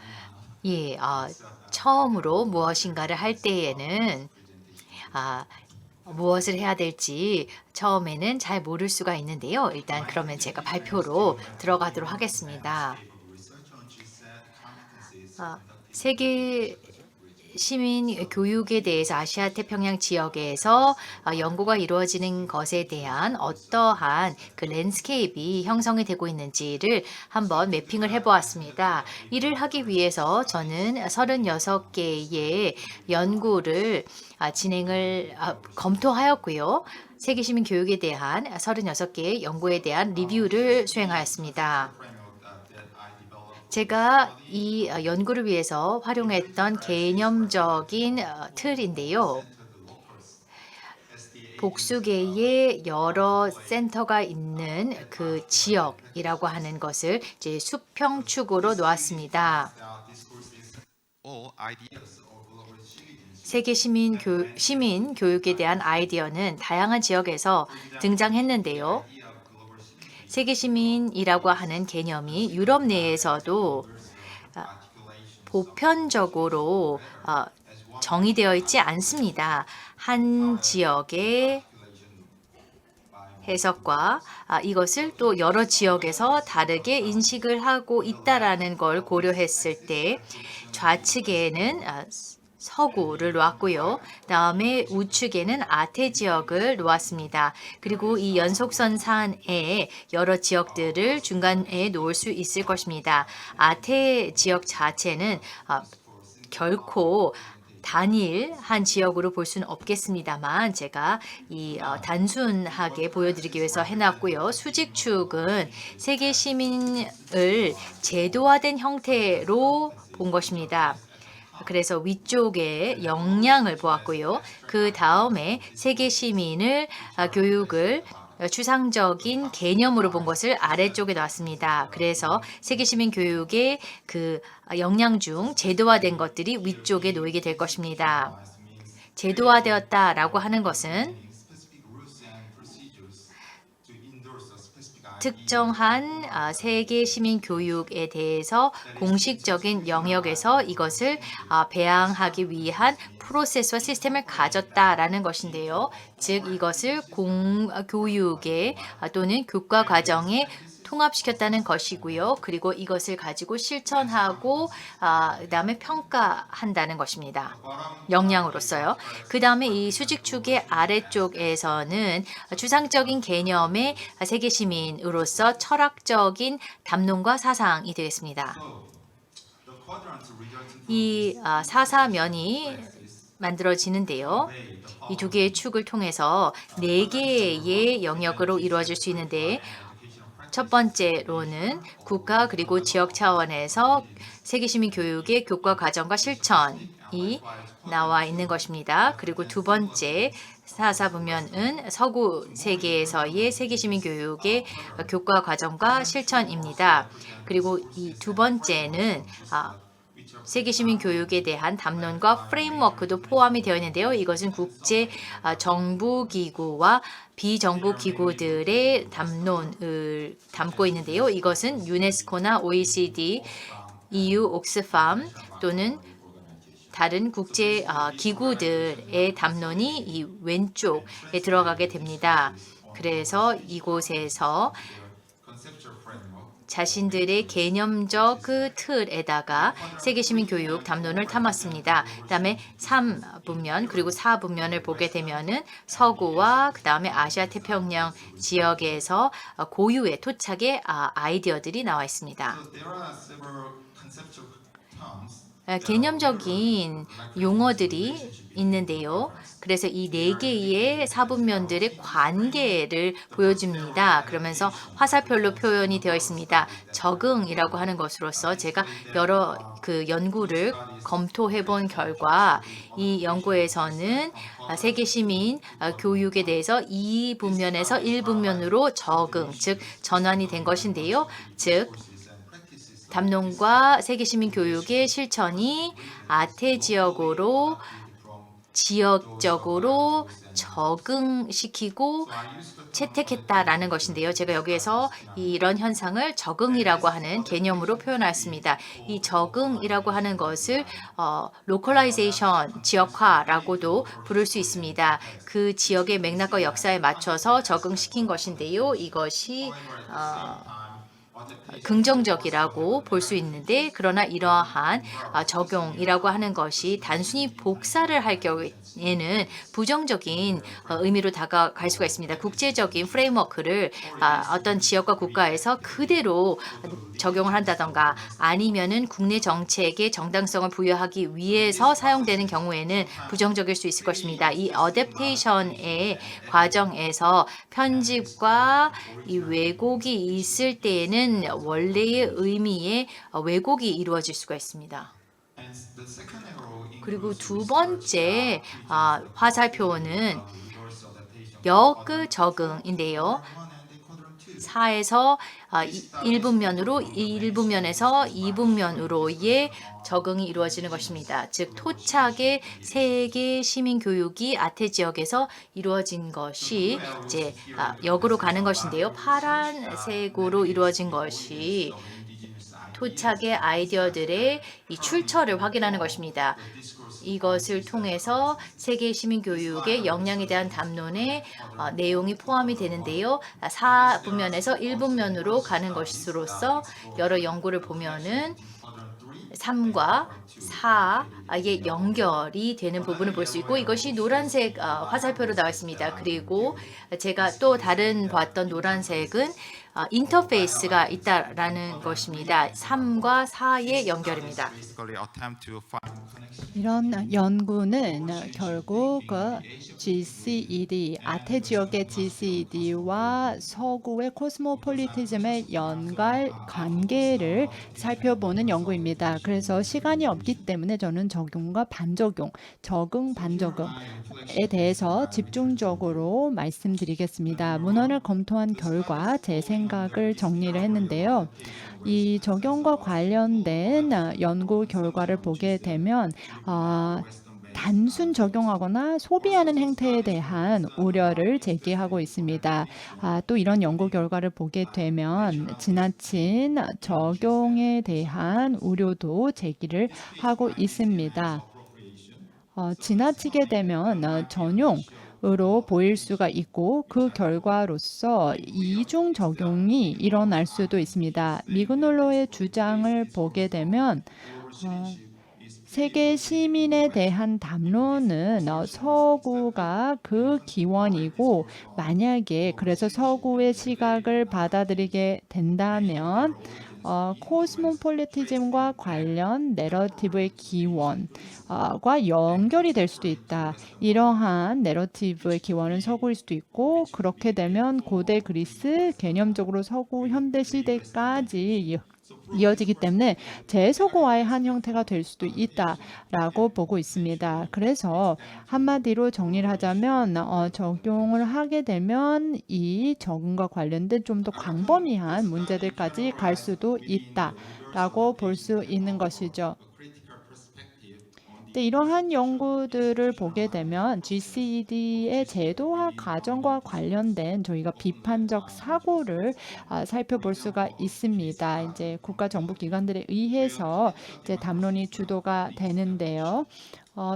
예, 처음으로 무엇인가를 할 때에는 무엇을 해야 될지 처음에는 잘 모를 수가 있는데요. 일단 그러면 제가 발표로 들어가도록 하겠습니다.
Research on GSAT competencies
세계 시민 교육에 대해서 아시아 태평양 지역에서 연구가 이루어지는 것에 대한 어떠한 그 랜드스케이프이 형성이 되고 있는지를 한번 매핑을 해보았습니다. 이를 하기 위해서 저는 36개의 연구를 진행을 검토하였고요. 세계 시민 교육에 대한 36개의 연구에 대한 리뷰를 수행하였습니다.
framework that I developed.
제가 이 연구를 위해서 활용했던 개념적인 틀인데요. 복수계의 여러 센터가 있는 그 지역이라고 하는 것을 이제 수평축으로 놓았습니다.
This course is all ideas of global citizens.
세계 시민 교육에 대한 아이디어는 다양한 지역에서 등장했는데요. 세계 시민이라고 하는 개념이 유럽 내에서도 보편적으로 정의되어 있지 않습니다. 한 지역의 해석과 이것을 또 여러 지역에서 다르게 인식을 하고 있다라는 걸 고려했을 때 좌측에는 서구를 놓았고요. 다음에 우측에는 아태 지역을 놓았습니다. 그리고 이 연속선상에 여러 지역들을 중간에 놓을 수 있을 것입니다. 아태 지역 자체는 결코 단일한 지역으로 볼 수는 없겠습니다만 제가 단순하게 보여드리기 위해서 해놨고요. 수직축은 세계 시민을 제도화된 형태로 본 것입니다. 그래서 위쪽에 역량을 보았고요. 그 다음에 세계 시민을 교육을 추상적인 개념으로 본 것을 아래쪽에 놨습니다. 그래서 세계 시민 교육의 그 역량 중 제도화된 것들이 위쪽에 놓이게 될 것입니다. 제도화되었다라고 하는 것은
specific rules and procedures to endorse a specific
특정한 세계 시민 교육에 대해서 공식적인 영역에서 이것을 배양하기 위한 프로세스와 시스템을 가졌다라는 것인데요. 즉 이것을 교육에 또는 교과 과정에 통합시켰다는 것이고요. 그리고 이것을 가지고 실천하고 그다음에 평가한다는 것입니다. 역량으로서요. 그다음에 이 수직축의 아래쪽에서는 추상적인 개념의 세계 시민으로서 철학적인 담론과 사상이 되겠습니다.
The quadrants resulting from
이 사사면이 만들어지는데요. 이 두 개의 축을 통해서 네 개의 영역으로 이루어질 수 있는데 첫 번째로는 국가 그리고 지역 차원에서 세계시민 교육의 교과 과정과 실천이 나와 있는 것입니다. 그리고 두 번째 사사부면은 서구 세계에서의 세계시민 교육의 교과 과정과 실천입니다. 그리고 이 두 번째는 세계시민 교육에 대한 담론과 프레임워크도 포함이 되어 있는데요. 이것은 국제 정부기구와 비정부기구들의 담론을 담고 있는데요. 이것은 유네스코나 OECD, EU, 옥스팜 또는 다른 국제 기구들의 담론이 이 왼쪽에 들어가게 됩니다. 그래서 이곳에서
conceptual framework.
자신들의 개념적 그 틀에다가 세계시민 교육 담론을 담았습니다. 그다음에 3분면 그리고 4분면을 보게 되면은 서구와 그다음에 아시아 태평양 지역에서 고유의 토착의 아이디어들이 나와 있습니다.
So there are several conceptual terms.
개념적인 용어들이 있는데요. 그래서 이 네 개의 사분면들의 관계를 보여줍니다. 그러면서 화살표로 표현이 되어 있습니다. 적응이라고 하는 것으로서 제가 여러 연구를 검토해 본 결과 이 연구에서는 세계 시민 교육에 대해서 2분면에서 1분면으로 적응, 즉 전환이 된 것인데요. 즉 담론과 세계시민 교육의 실천이 아태 지역으로 지역적으로 적응시키고 채택했다라는 것인데요. 제가 여기에서 이런 현상을 적응이라고 하는 개념으로 표현했습니다. 이 적응이라고 하는 것을 로컬라이제이션, 지역화라고도 부를 수 있습니다. 그 지역의 맥락과 역사에 맞춰서 적응시킨 것인데요. 이것이 긍정적이라고 볼 수 있는데 그러나 이러한 적용이라고 하는 것이 단순히 복사를 할 경우에는 부정적인 의미로 다가갈 수가 있습니다. 국제적인 프레임워크를 어떤 지역과 국가에서 그대로 적용을 한다던가 아니면은 국내 정책에 정당성을 부여하기 위해서 사용되는 경우에는 부정적일 수 있을 것입니다. 이 어댑테이션의 과정에서 편집과 이 왜곡이 있을 때에는 원래의 의미의 왜곡이 이루어질 수가 있습니다.
And the second arrow
그리고 두 번째 화살표는 역적응인데요. 4에서 1분면으로 1분면에서 2분면으로의 적응이 이루어지는 것입니다. 즉 토착의 세계 시민 교육이 아태 지역에서 이루어진 것이 이제 역으로 가는 것인데요. 파란색으로 이루어진 것이 토착의 아이디어들의 이 출처를 확인하는 것입니다. 이것을 통해서 세계 시민 교육의 역량에 대한 담론의 내용이 포함이 되는데요. 4분면에서 1분면으로 가는 것으로서 여러 연구를 보면은 3과 예, 연결이 되는 부분을 볼 수 있고 이것이 노란색 화살표로 나와 있습니다. 그리고 제가 또 다른 봤던 노란색은 인터페이스가 있다라는 것입니다. 3과 4의 연결입니다.
basically attempt to find
이런 연구는 결국 GCED, 아태 지역의 GCED와 서구의 코스모폴리티즘의 연관 관계를 살펴보는 연구입니다. 그래서 시간이 없기 때문에 저는 적용과 반적용, 적응, 반적용에 대해서 집중적으로 말씀드리겠습니다. 문헌을 검토한 결과 제 생각을 정리를 했는데요. 이 적용과 관련된 연구 결과를 보게 되면 단순 적용하거나 소비하는 행태에 대한 우려를 제기하고 있습니다. 또 이런 연구 결과를 보게 되면 지나친 적용에 대한 우려도 제기를 하고 있습니다. 지나치게 되면 전용으로 보일 수가 있고 그 결과로서 이중 적용이 일어날 수도 있습니다. 미그놀로의 주장을 보게 되면 세계 시민에 대한 담론은 서구가 그 기원이고 만약에 그래서 서구의 시각을 받아들이게 된다면 코스모폴리티즘과 관련 내러티브의 기원과 연결이 될 수도 있다. 이러한 내러티브의 기원은 서구일 수도 있고 그렇게 되면 고대 그리스 개념적으로 서구 현대 시대까지 이어지기 때문에 재서구화의 한 형태가 될 수도 있다라고 보고 있습니다. 그래서 한마디로 정리를 하자면 적용을 하게 되면 이 적응과 관련된 좀 더 광범위한 문제들까지 갈 수도 있다라고 볼 수 있는 것이죠. 근데 이러한 연구들을 보게 되면 GCED의 제도화 과정과 관련된 저희가 비판적 사고를 살펴볼 수가 있습니다. 이제 국가정부기관들에 의해서 이제 담론이 주도가 되는데요.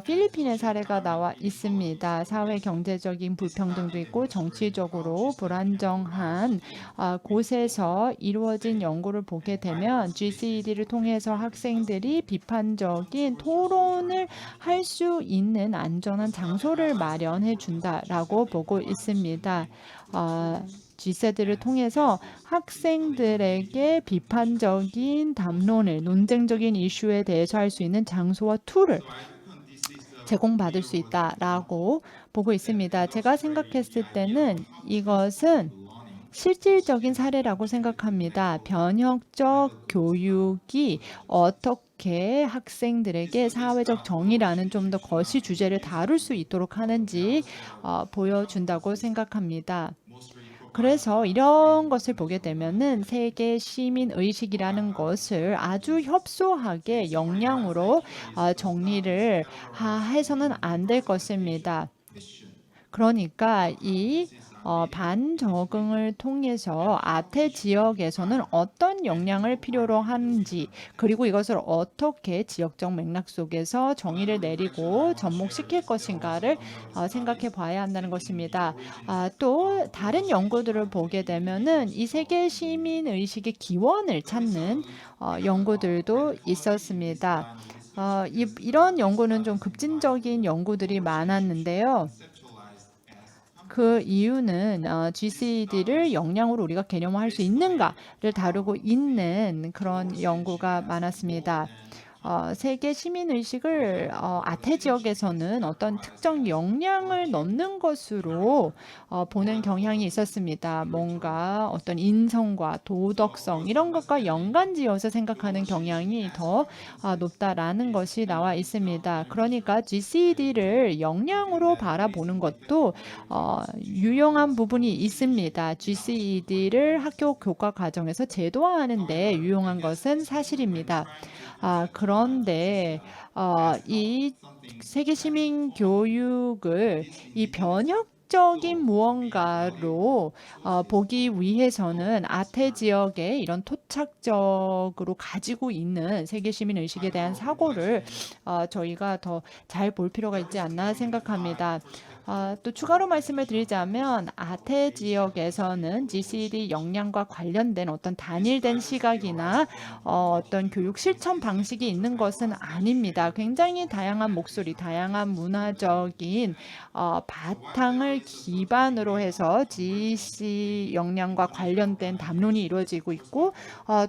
필리핀의 사례가 나와 있습니다. 사회 경제적인 불평등도 있고 정치적으로 불안정한 곳에서 이루어진 연구를 보게 되면 GCED를 통해서 학생들이 비판적인 토론을 할 수 있는 안전한 장소를 마련해 준다라고 보고 있습니다. G세대를 통해서 학생들에게 비판적인 담론을 논쟁적인 이슈에 대해서 할 수 있는 장소와 툴을 제공받을 수 있다라고 보고 있습니다. 제가 생각했을 때는 이것은 실질적인 사례라고 생각합니다. 변혁적 교육이 어떻게 학생들에게 사회적 정의라는 좀 더 거시 주제를 다룰 수 있도록 하는지 보여준다고 생각합니다. 그래서 이런 것을 보게 되면은 세계 시민 의식이라는 것을 아주 협소하게 역량으로 정리를 해서는 안 될 것입니다. 그러니까 이 반적응을 통해서 아태 지역에서는 어떤 역량을 필요로 하는지 그리고 이것을 어떻게 지역적 맥락 속에서 정의를 내리고 접목시킬 것인가를 생각해 봐야 한다는 것입니다. 또 다른 연구들을 보게 되면은 이 세계 시민 의식의 기원을 찾는 연구들도 있었습니다. 이런 연구는 좀 급진적인 연구들이 많았는데요. 그 이유는 GCED를 역량으로 우리가 개념화할 수 있는가를 다루고 있는 그런 연구가 많았습니다. 세계 시민의식을 아태 지역에서는 어떤 특정 역량을 넣는 것으로 보는 경향이 있었습니다. 뭔가 어떤 인성과 도덕성 이런 것과 연관지어서 생각하는 경향이 더 높다라는 것이 나와 있습니다. 그러니까 GCED를 역량으로 바라보는 것도 유용한 부분이 있습니다. GCED를 학교 교과 과정에서 제도화하는 데 유용한 것은 사실입니다. 그런데 이 세계 시민 교육을 이 변혁적인 무언가로 보기 위해서는 아태 지역에 이런 토착적으로 가지고 있는 세계 시민 의식에 대한 사고를 저희가 더 잘 볼 필요가 있지 않나 생각합니다. 또 추가로 말씀을 드리자면 아태 지역에서는 GCD 역량과 관련된 어떤 단일된 시각이나 어떤 교육 실천 방식이 있는 것은 아닙니다. 굉장히 다양한 목소리, 다양한 문화적인 바탕을 기반으로 해서 GC 역량과 관련된 담론이 이루어지고 있고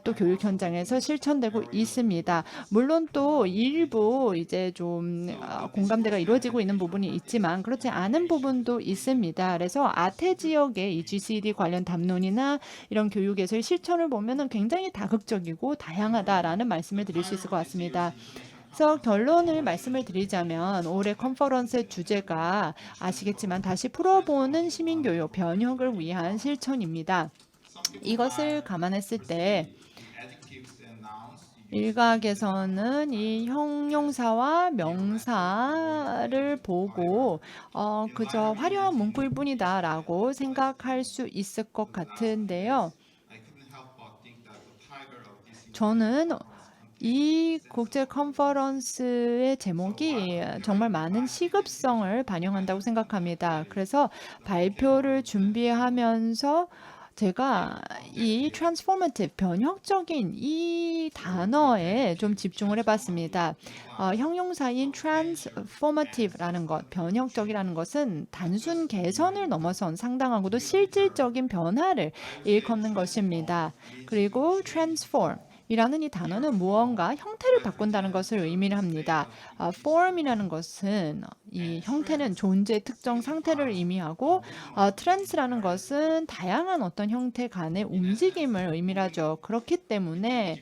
또 교육 현장에서 실천되고 있습니다. 물론 또 일부 이제 좀 공감대가 이루어지고 있는 부분이 있지만 그렇지 않은 부분도 있습니다. 그래서 아태 지역의 이 GCD 관련 담론이나 이런 교육에서의 실천을 보면은 굉장히 다극적이고 다양하다라는 말씀을 드릴 수 있을 것 같습니다. 그래서 결론을 말씀을 드리자면 올해 컨퍼런스의 주제가 아시겠지만 다시 풀어보는 시민교육 변혁을 위한 실천입니다. 이것을 감안했을 때 일각에서는 이 형용사와 명사를 보고 그저 화려한 문구일 뿐이다라고 생각할 수 있을 것 같은데요. 저는 이 국제 컨퍼런스의 제목이 정말 많은 시급성을 반영한다고 생각합니다. 그래서 발표를 준비하면서 제가 이 transformative, 변혁적인 이 단어에 좀 집중을 해봤습니다. 형용사인 transformative라는 것, 변혁적이라는 것은 단순 개선을 넘어선 상당하고도 실질적인 변화를 일컫는 것입니다. 그리고 transform. 이라는 이 단어는 무언가 형태를 바꾼다는 것을 의미를 합니다. form이라는 것은 이 형태는 존재의 특정 상태를 의미하고 trans라는 것은 다양한 어떤 형태 간의 움직임을 의미하죠. 그렇기 때문에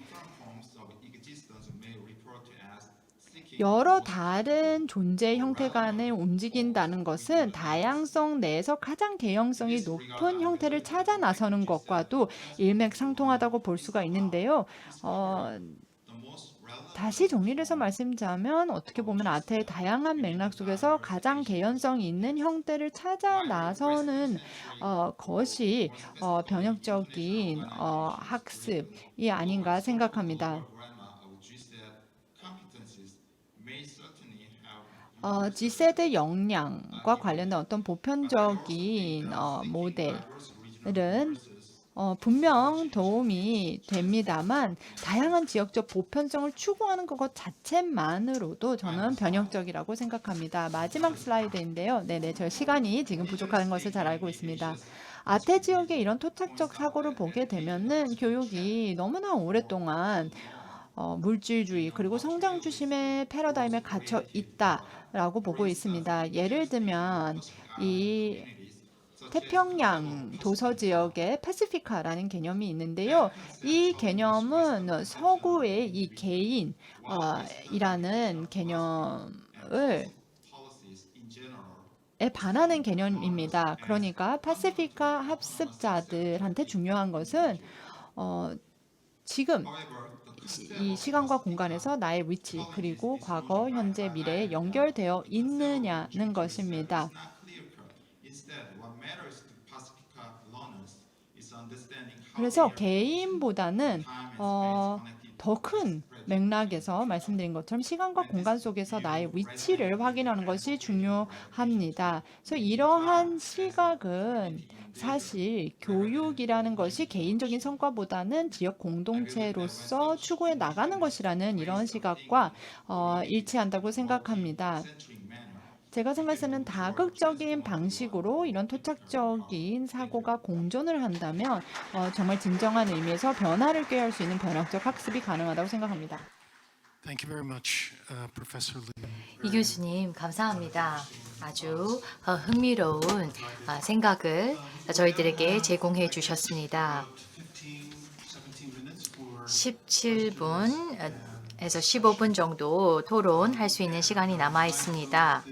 여러 다른 존재 형태 간에 움직인다는 것은 다양성 내에서 가장 개연성이 높은 형태를 찾아 나서는 것과도 일맥상통하다고 볼 수가 있는데요. 다시 정리를 해서 말씀드리자면 어떻게 보면 아태의 다양한 맥락 속에서 가장 개연성이 있는 형태를 찾아 나서는 것이 변혁적인 학습이 아닌가 생각합니다. G세대 역량과 관련된 어떤 보편적인 모델은 분명 도움이 됩니다만 다양한 지역적 보편성을 추구하는 것 자체만으로도 저는 변혁적이라고 생각합니다. 마지막 슬라이드인데요. 네네, 저 시간이 지금 부족한 것을 잘 알고 있습니다. 아태 지역의 이런 토착적 사고를 보게 되면은 교육이 너무나 오랫동안 물질주의 그리고 성장 중심의 패러다임에 갇혀 있다라고 보고 있습니다. 예를 들면 이 태평양 도서 지역의 패시피카라는 개념이 있는데요. 이 개념은 서구의 이 개인이라는 개념을 반하는 개념입니다. 그러니까 패시피카 학습자들한테 중요한 것은 지금 이 시간과 공간에서 나의 위치 그리고 과거, 현재, 미래에 연결되어 있느냐는 것입니다. 그래서 개인보다는 더 큰 맥락에서 말씀드린 것처럼 시간과 공간 속에서 나의 위치를 확인하는 것이 중요합니다. 그래서 이러한 시각은 사실 교육이라는 것이 개인적인 성과보다는 지역 공동체로서 추구해 나가는 것이라는 이런 시각과 일치한다고 생각합니다. 제가 생각해서는 다극적인 방식으로 이런 토착적인 사고가 공존을 한다면 정말 진정한 의미에서 변화를 꾀할 수 있는 변혁적 학습이 가능하다고 생각합니다.
Thank you very much, Professor Lee.
이 교수님 감사합니다. 아주 흥미로운 생각을 저희들에게 제공해 주셨습니다. 17분에서 15분 정도 토론할 수 있는 시간이 남아 있습니다.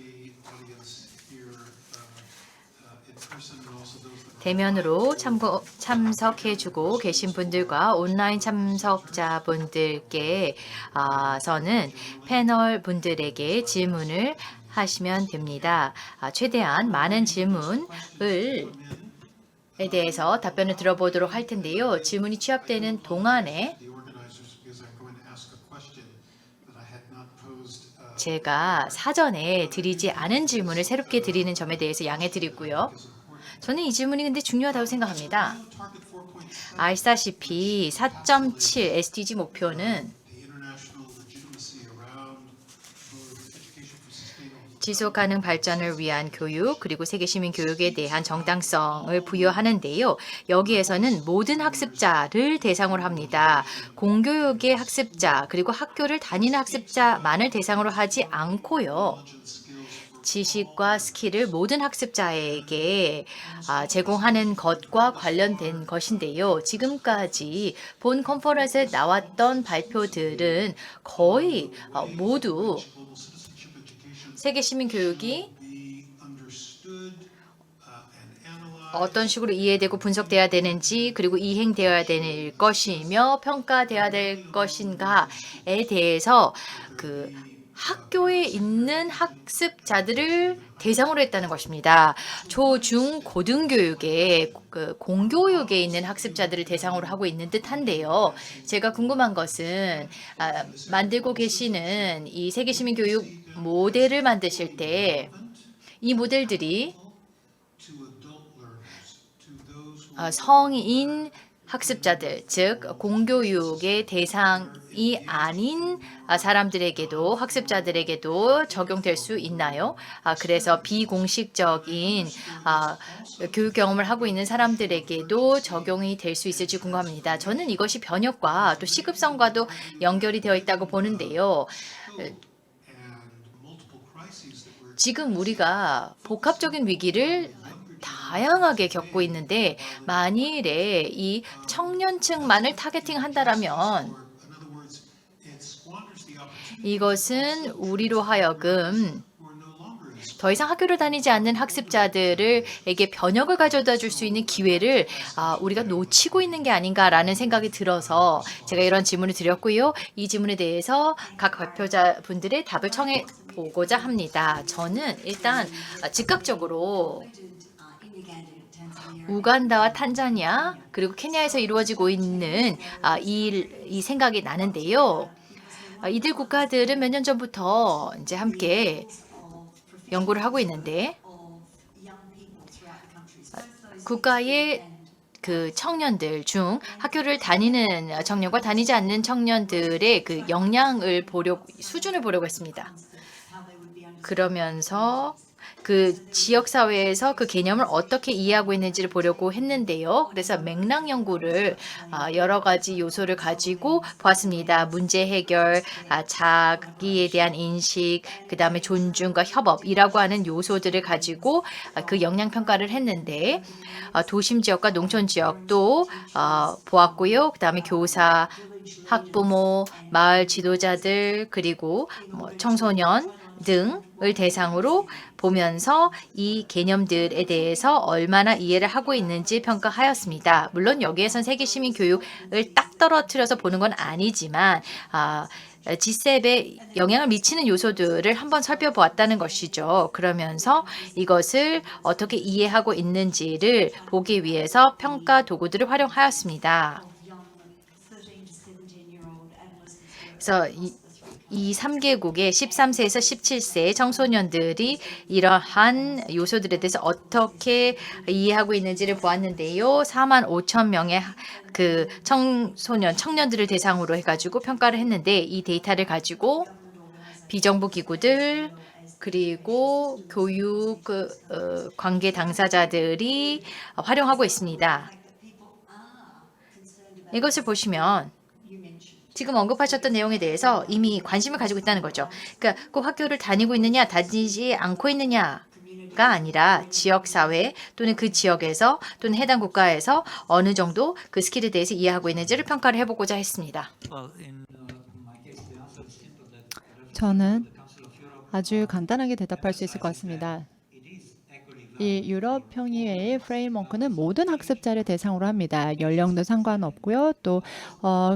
대면으로 참석해주고 계신 분들과 온라인 참석자분들께서는 패널 분들에게 질문을 하시면 됩니다. 최대한 많은 질문에 대해서 답변을 들어보도록 할 텐데요. 질문이 취합되는 동안에 제가 사전에 드리지 않은 질문을 새롭게 드리는 점에 대해서 양해 드리고요. 저는 이 질문이 근데 중요하다고 생각합니다.
Target 4.7,
아시다시피 4.7 SDG 목표는
the international legitimacy around both education for sustainable
지속 가능 발전을 위한 교육 그리고 세계 시민 교육에 대한 정당성을 부여하는데요. 여기에서는 모든 학습자를 대상으로 합니다. 공교육의 학습자 그리고 학교를 다니는 학습자만을 대상으로 하지 않고요. 지식과 스킬을 모든 학습자에게 제공하는 것과 관련된 것인데요. 지금까지 본 컨퍼런스에 나왔던 발표들은 거의 모두 세계 시민 교육이
be understood and analyzed
어떤 식으로 이해되고 분석돼야 되는지 그리고 이행되어야 될 것이며 평가돼야 될 것인가에 대해서 그 학교에 있는 학습자들을 대상으로 했다는 것입니다. 초, 중, 고등교육의 그 공교육에 있는 학습자들을 대상으로 하고 있는 듯한데요. 제가 궁금한 것은 만들고 계시는 이 세계 시민 교육 모델을 만드실 때 이 모델들이
to adult learners, to those who
성인 학습자들, 즉 공교육의 대상이 아닌 사람들에게도 학습자들에게도 적용될 수 있나요? 그래서 비공식적인 교육 경험을 하고 있는 사람들에게도 적용이 될 수 있을지 궁금합니다. 저는 이것이 변혁과 또 시급성과도 연결이 되어 있다고 보는데요.
and multiple crises that we're
지금 우리가 복합적인 위기를 다양하게 겪고 있는데 만일에 이 청년층만을 타겟팅한다라면
in other words, it squanders the opportunity
이것은 우리로 하여금
who are no longer in school.
더 이상 학교를 다니지 않는 학습자들에게 변혁을 가져다 줄 수 있는 기회를 우리가 놓치고 있는 게 아닌가라는 생각이 들어서 제가 이런 질문을 드렸고요. 이 질문에 대해서 각 발표자분들의 답을 청해 보고자 합니다. 저는 일단 즉각적으로 우간다와 탄자니아 그리고 케냐에서 이루어지고 있는 이 생각이 나는데요. 이들 국가들은 몇 년 전부터 이제 함께 연구를 하고 있는데 국가의 그 청년들 중 학교를 다니는 청년과 다니지 않는 청년들의 그 역량을 수준을 보려고 했습니다. 그러면서 그 지역 사회에서 그 개념을 어떻게 이해하고 있는지를 보려고 했는데요. 그래서 맥락 연구를 여러 가지 요소를 가지고 보았습니다. 문제 해결, 자기에 대한 인식, 그다음에 존중과 협업이라고 하는 요소들을 가지고 그 역량 평가를 했는데 도심 지역과 농촌 지역도 보았고요. 그다음에 교사, 학부모, 마을 지도자들 그리고 청소년 등을 대상으로 보면서 이 개념들에 대해서 얼마나 이해를 하고 있는지 평가하였습니다. 물론 여기에선 세계 시민 교육을 딱 떨어뜨려서 보는 건 아니지만 G7에 영향을 미치는 요소들을 한번 살펴보았다는 것이죠. 그러면서 이것을 어떻게 이해하고 있는지를 보기 위해서 평가 도구들을 활용하였습니다. 그래서 이 3개국의 13세에서 17세 청소년들이 이러한 요소들에 대해서 어떻게 이해하고 있는지를 보았는데요. 4만 5천 명의 그 청년들을 대상으로 해가지고 평가를 했는데 이 데이터를 가지고 비정부 기구들 그리고 교육 관계 당사자들이 활용하고 있습니다. 이것을 보시면 지금 언급하셨던 내용에 대해서 이미 관심을 가지고 있다는 거죠. 그러니까 꼭 학교를 다니고 있느냐, 다니지 않고 있느냐가 아니라 지역사회 또는 그 지역에서 또는 해당 국가에서 어느 정도 그 스킬에 대해서 이해하고 있는지를 평가를 해보고자 했습니다.
저는 아주 간단하게 대답할 수 있을 것 같습니다. 이 유럽 평의회의 프레임워크는 모든 학습자를 대상으로 합니다. 연령도 상관없고요. 또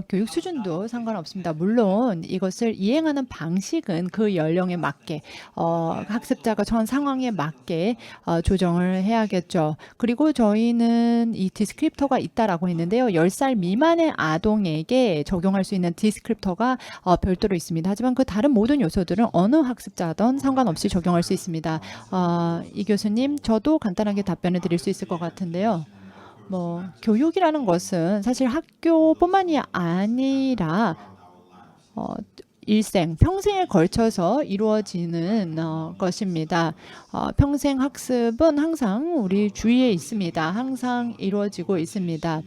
교육 수준도 상관없습니다. 물론 이것을 이행하는 방식은 그 연령에 맞게 학습자가 처한 상황에 맞게 조정을 해야겠죠. 그리고 저희는 이 디스크립터가 있다라고 했는데요. 10살 미만의 아동에게 적용할 수 있는 디스크립터가 별도로 있습니다. 하지만 그 다른 모든 요소들은 어느 학습자든 상관없이 적용할 수 있습니다. 이 교수님, 저도 간단하게 답변을 드릴 수 있을 것 같은데요. 교육이라는 것은 사실 학교뿐만이 아니라 일생, 평생에 걸쳐서 이루어지는 것입니다. 평생 학습은 항상 우리 주위에 있습니다. 항상 이루어지고 있습니다.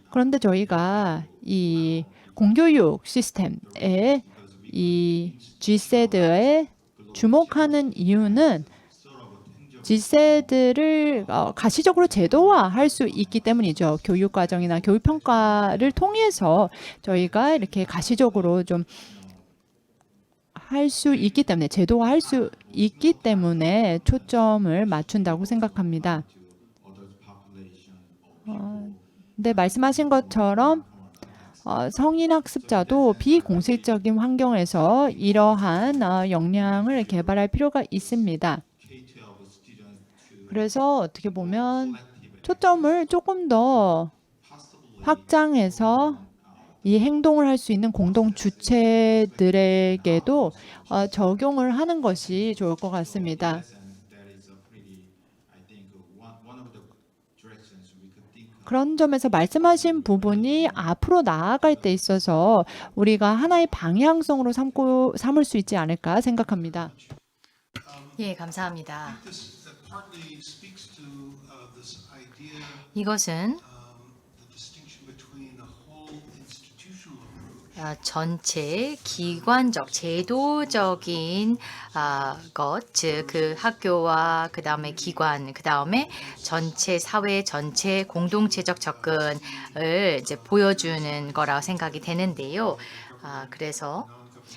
그런데 저희가 이 공교육 시스템에 이 GSED에 주목하는 이유는 GSED를 가시적으로 제도화할 수 있기 때문이죠. 교육과정이나 교육평가를 통해서 저희가 이렇게 가시적으로 좀 할 수 있기 때문에, 제도화할 수 있기 때문에 초점을 맞춘다고 생각합니다. 네, 말씀하신 것처럼 성인 학습자도 비공식적인 환경에서 이러한 역량을 개발할 필요가 있습니다. 그래서 어떻게 보면 초점을 조금 더 확장해서 이 행동을 할 수 있는 공동 주체들에게도 적용을 하는 것이 좋을 것 같습니다. 그런 점에서 말씀하신 부분이 앞으로 나아갈 때 있어서 우리가 하나의 방향성으로 삼을 수 있지 않을까 생각합니다.
예, 감사합니다.
This partly speaks to this idea,
이것은
the distinction between a whole institutional approach
전체 기관적, 제도적인 것, 즉 그 학교와 그 다음에 기관, 그 다음에 전체 사회 전체 공동체적 접근을 이제 보여주는 거라고 생각이 되는데요. 그래서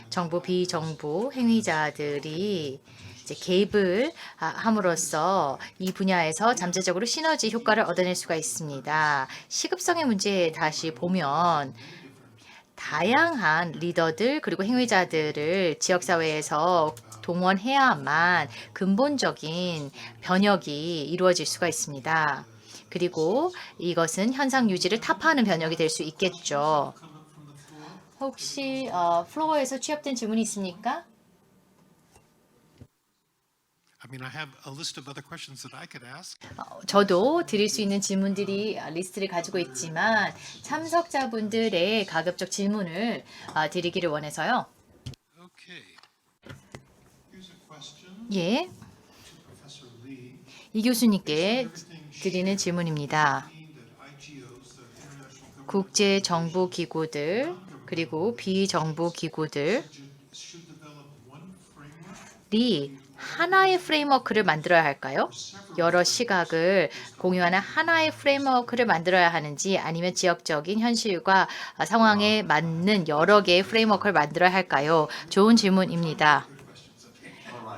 정부, 비정부 행위자들이 이제 개입을 함으로써 이 분야에서 잠재적으로 시너지 효과를 얻어낼 수가 있습니다. 시급성의 문제에 다시 보면 다양한 리더들 그리고 행위자들을 지역사회에서 동원해야만 근본적인 변혁이 이루어질 수가 있습니다. 그리고 이것은 현상 유지를 타파하는 변혁이 될 수 있겠죠. 혹시 플로어에서 취합된 질문이 있습니까?
I mean, I have a list of other questions that I could ask.
저도 드릴 수 있는 질문들이 리스트를 가지고 있지만 참석자분들의 가급적 질문을 드리기를 원해서요.
Okay. Here's a question
예,
to Professor Lee.
이 교수님께 드리는 질문입니다.
That IGOs, the international
국제 정부 기구들 그리고 비정부 기구들이
should develop one framework
하나의 프레임워크를 만들어야 할까요? 여러 시각을 공유하는 하나의 프레임워크를 만들어야 하는지 아니면 지역적인 현실과 상황에 맞는 여러 개의 프레임워크를 만들어야 할까요? 좋은 질문입니다.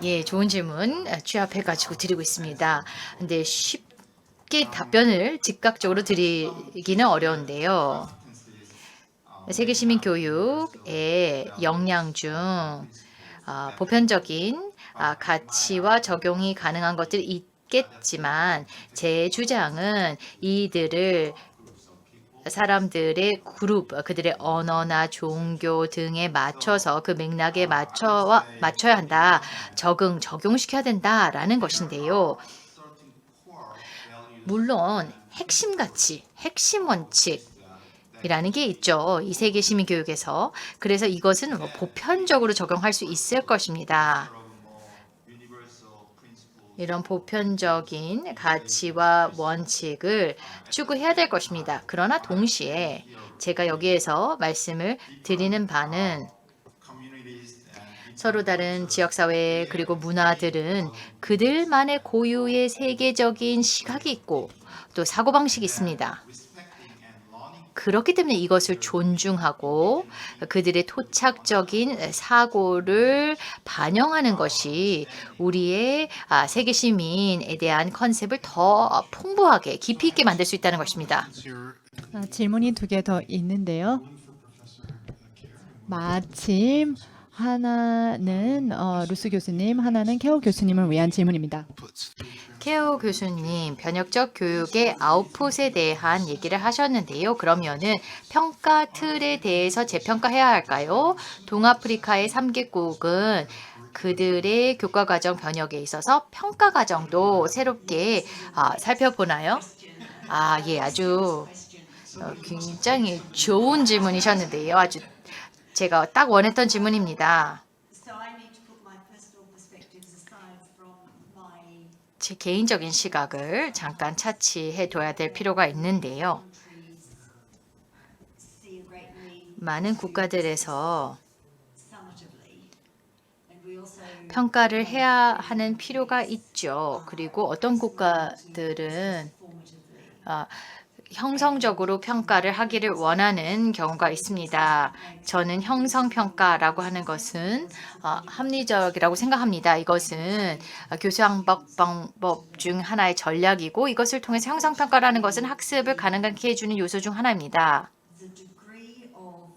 예, 좋은 질문 취합해가지고 드리고 있습니다. 근데 쉽게 답변을 즉각적으로 드리기는 어려운데요. 세계 시민 교육의 역량 중 보편적인 가치와 적용이 가능한 것들이 있겠지만 제 주장은 이들을 사람들의 그룹, 그들의 언어나 종교 등에 맞춰서 그 맥락에 맞춰야 한다. 적용시켜야 된다라는 것인데요. 물론 핵심 가치, 핵심 원칙 이라는 게 있죠. 이 세계 시민 교육에서. 그래서 이것은 보편적으로 적용할 수 있을 것입니다. 이런 보편적인 가치와 원칙을 추구해야 될 것입니다. 그러나 동시에 제가 여기에서 말씀을 드리는 바는 서로 다른 지역사회 그리고 문화들은 그들만의 고유의 세계적인 시각이 있고 또 사고방식이 있습니다. 그렇기 때문에 이것을 존중하고 그들의 토착적인 사고를 반영하는 것이 우리의 세계 시민에 대한 컨셉을 더 풍부하게 깊이 있게 만들 수 있다는 것입니다.
Here,
질문이 두 개 더 있는데요. 마침 하나는 루스 교수님, 하나는 케오 교수님을 위한 질문입니다.
puts
케오 교수님, 변혁적 교육의 아웃풋에 대한 얘기를 하셨는데요. 그러면은 평가 틀에 대해서 재평가해야 할까요? 동아프리카의 3개국은 그들의 교과 과정 변혁에 있어서 평가 과정도 새롭게 살펴보나요? 예, 아주 굉장히 좋은 질문이셨는데요. 아주 제가 딱 원했던 질문입니다.
So I need to put my personal perspectives aside from my
제 개인적인 시각을 잠깐 차치해 둬야 될 필요가 있는데요.
countries see a great need
많은 국가들에서
summatively, and we also
평가를 해야 하는 필요가 있죠. 그리고 어떤 국가들은
formatively.
형성적으로 평가를 하기를 원하는 경우가 있습니다. 저는 형성평가라고 하는 것은 합리적이라고 생각합니다. 이것은 교수학적 방법 중 하나의 전략이고 이것을 통해서 형성평가라는 것은 학습을 가능하게 해주는 요소 중 하나입니다.
The degree of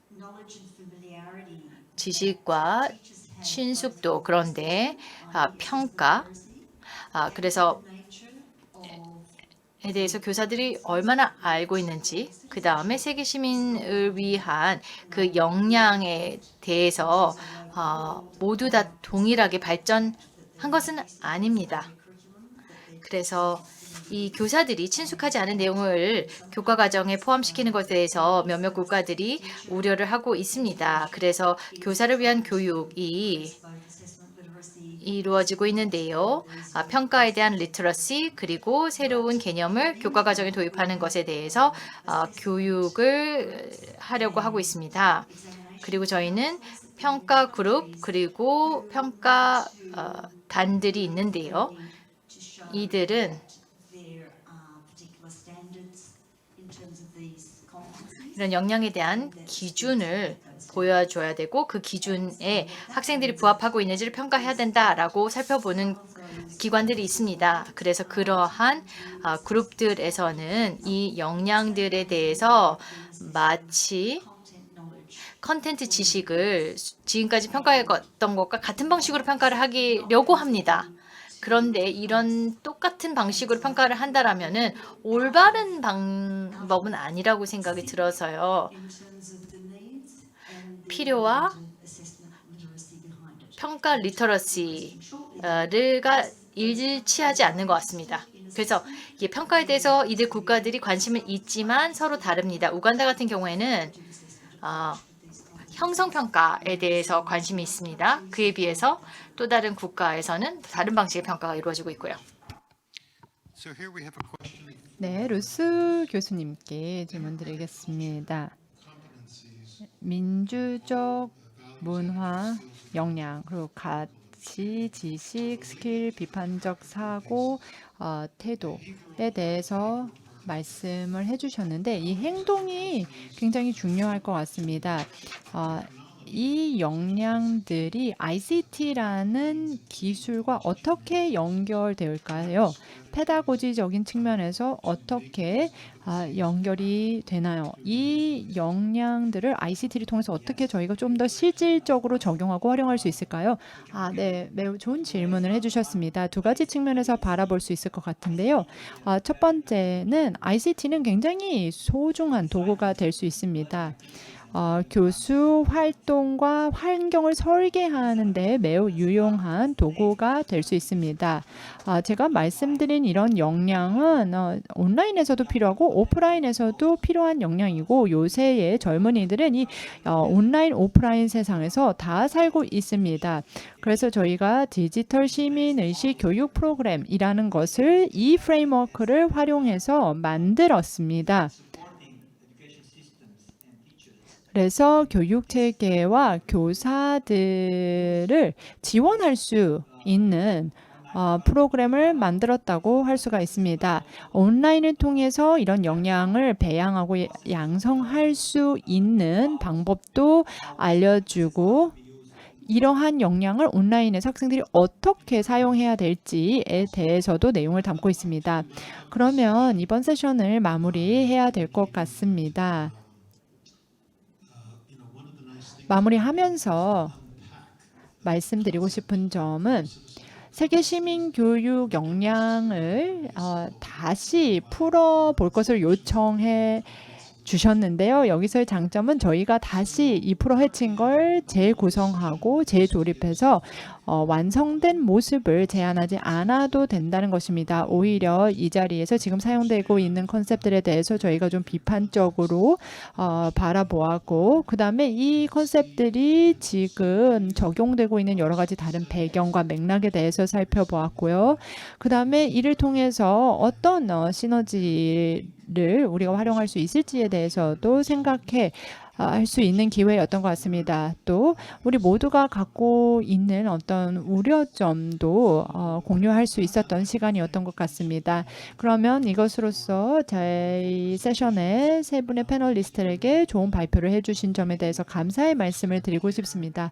knowledge and familiarity
지식과
teachers have
친숙도 그런데 평가 그래서
nature of
에 대해서 교사들이 얼마나 알고 있는지 그 다음에 세계 시민을 위한 그 역량에 대해서 모두 다 동일하게 발전한 것은 아닙니다. 그래서 이 교사들이 친숙하지 않은 내용을 교과 과정에 포함시키는 것에 대해서 몇몇 국가들이 우려를 하고 있습니다. 그래서 교사를 위한 교육이
both assessment literacy
이루어지고 있는데요. 평가에 대한 리터러시 그리고 새로운 개념을 교과 과정에 도입하는 것에 대해서 교육을 하려고 하고 있습니다. 그리고 저희는 평가 그룹 그리고 평가 단들이 있는데요.
to show
이들은
their particular standards in terms of these competencies.
이런 역량에 대한 기준을 보여줘야 되고 그 기준에 학생들이 부합하고 있는지를 평가해야 된다라고 살펴보는 기관들이 있습니다. 그래서 그러한 그룹들에서는 이 역량들에 대해서 마치
Content knowledge
컨텐츠 지식을 지금까지 평가했던 것과 같은 방식으로 평가를 하려고 합니다. 그런데 이런 똑같은 방식으로 평가를 한다라면은 올바른 방법은 아니라고 생각이 들어서요.
in terms of the needs and the
필요와
assessment literacy behind it.
평가 리터러시가 일치하지 않는 것 같습니다. 그래서 이 평가에 대해서 이들 국가들이 관심은 있지만 서로 다릅니다. 우간다 같은 경우에는 형성평가에 대해서 관심이 있습니다. 그에 비해서 또 다른 국가에서는 다른 방식의 평가가 이루어지고 있고요.
So here we have a question.
네, 루스 교수님께 질문 드리겠습니다. 민주적 문화, 역량, 그리고 가치, 지식, 스킬, 비판적 사고, 태도에 대해서 말씀을 해주셨는데 이 행동이 굉장히 중요할 것 같습니다. 이 역량들이 ICT라는 기술과 어떻게 연결될까요? 페다고지적인 측면에서 어떻게 연결이 되나요? 이 역량들을 ICT를 통해서 어떻게 저희가 좀 더 실질적으로 적용하고 활용할 수 있을까요? 네, 매우 좋은 질문을 해주셨습니다. 두 가지 측면에서 바라볼 수 있을 것 같은데요. 첫 번째는 ICT는 굉장히 소중한 도구가 될 수 있습니다. 교수 활동과 환경을 설계하는 데 매우 유용한 도구가 될 수 있습니다. 제가 말씀드린 이런 역량은 온라인에서도 필요하고 오프라인에서도 필요한 역량이고 요새의 젊은이들은 이 온라인 오프라인 세상에서 다 살고 있습니다. 그래서 저희가 디지털 시민의식 교육 프로그램이라는 것을 이 프레임워크를 활용해서 만들었습니다. 그래서 교육 체계와 교사들을 지원할 수 있는 프로그램을 만들었다고 할 수가 있습니다. 온라인을 통해서 이런 역량을 배양하고 양성할 수 있는 방법도 알려주고 이러한 역량을 온라인에서 학생들이 어떻게 사용해야 될지에 대해서도 내용을 담고 있습니다. 그러면 이번 세션을 마무리해야 될 것 같습니다. 마무리하면서 말씀드리고 싶은 점은 세계 시민 교육 역량을 다시 풀어볼 것을 요청해 주셨는데요. 여기서의 장점은 저희가 다시 이 프로 해친 걸 재구성하고 재조립해서 완성된 모습을 제한하지 않아도 된다는 것입니다. 오히려 이 자리에서 지금 사용되고 있는 컨셉들에 대해서 저희가 좀 비판적으로 바라보았고 그 다음에 이 컨셉들이 지금 적용되고 있는 여러 가지 다른 배경과 맥락에 대해서 살펴보았고요. 그 다음에 이를 통해서 어떤 시너지를 우리가 활용할 수 있을지에 대해서도 생각해 할 수 있는 기회였던 것 같습니다. 또 우리 모두가 갖고 있는 어떤 우려점도 공유할 수 있었던 시간이었던 것 같습니다. 그러면 이것으로써 저희 세션의 세 분의 패널리스트에게 좋은 발표를 해주신 점에 대해서 감사의 말씀을 드리고 싶습니다.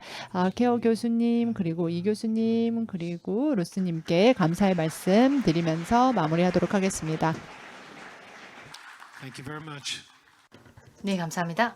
케어 교수님, 그리고 이 교수님, 그리고 루스님께 감사의 말씀 드리면서 마무리하도록 하겠습니다.
Thank you very much.
네, 감사합니다.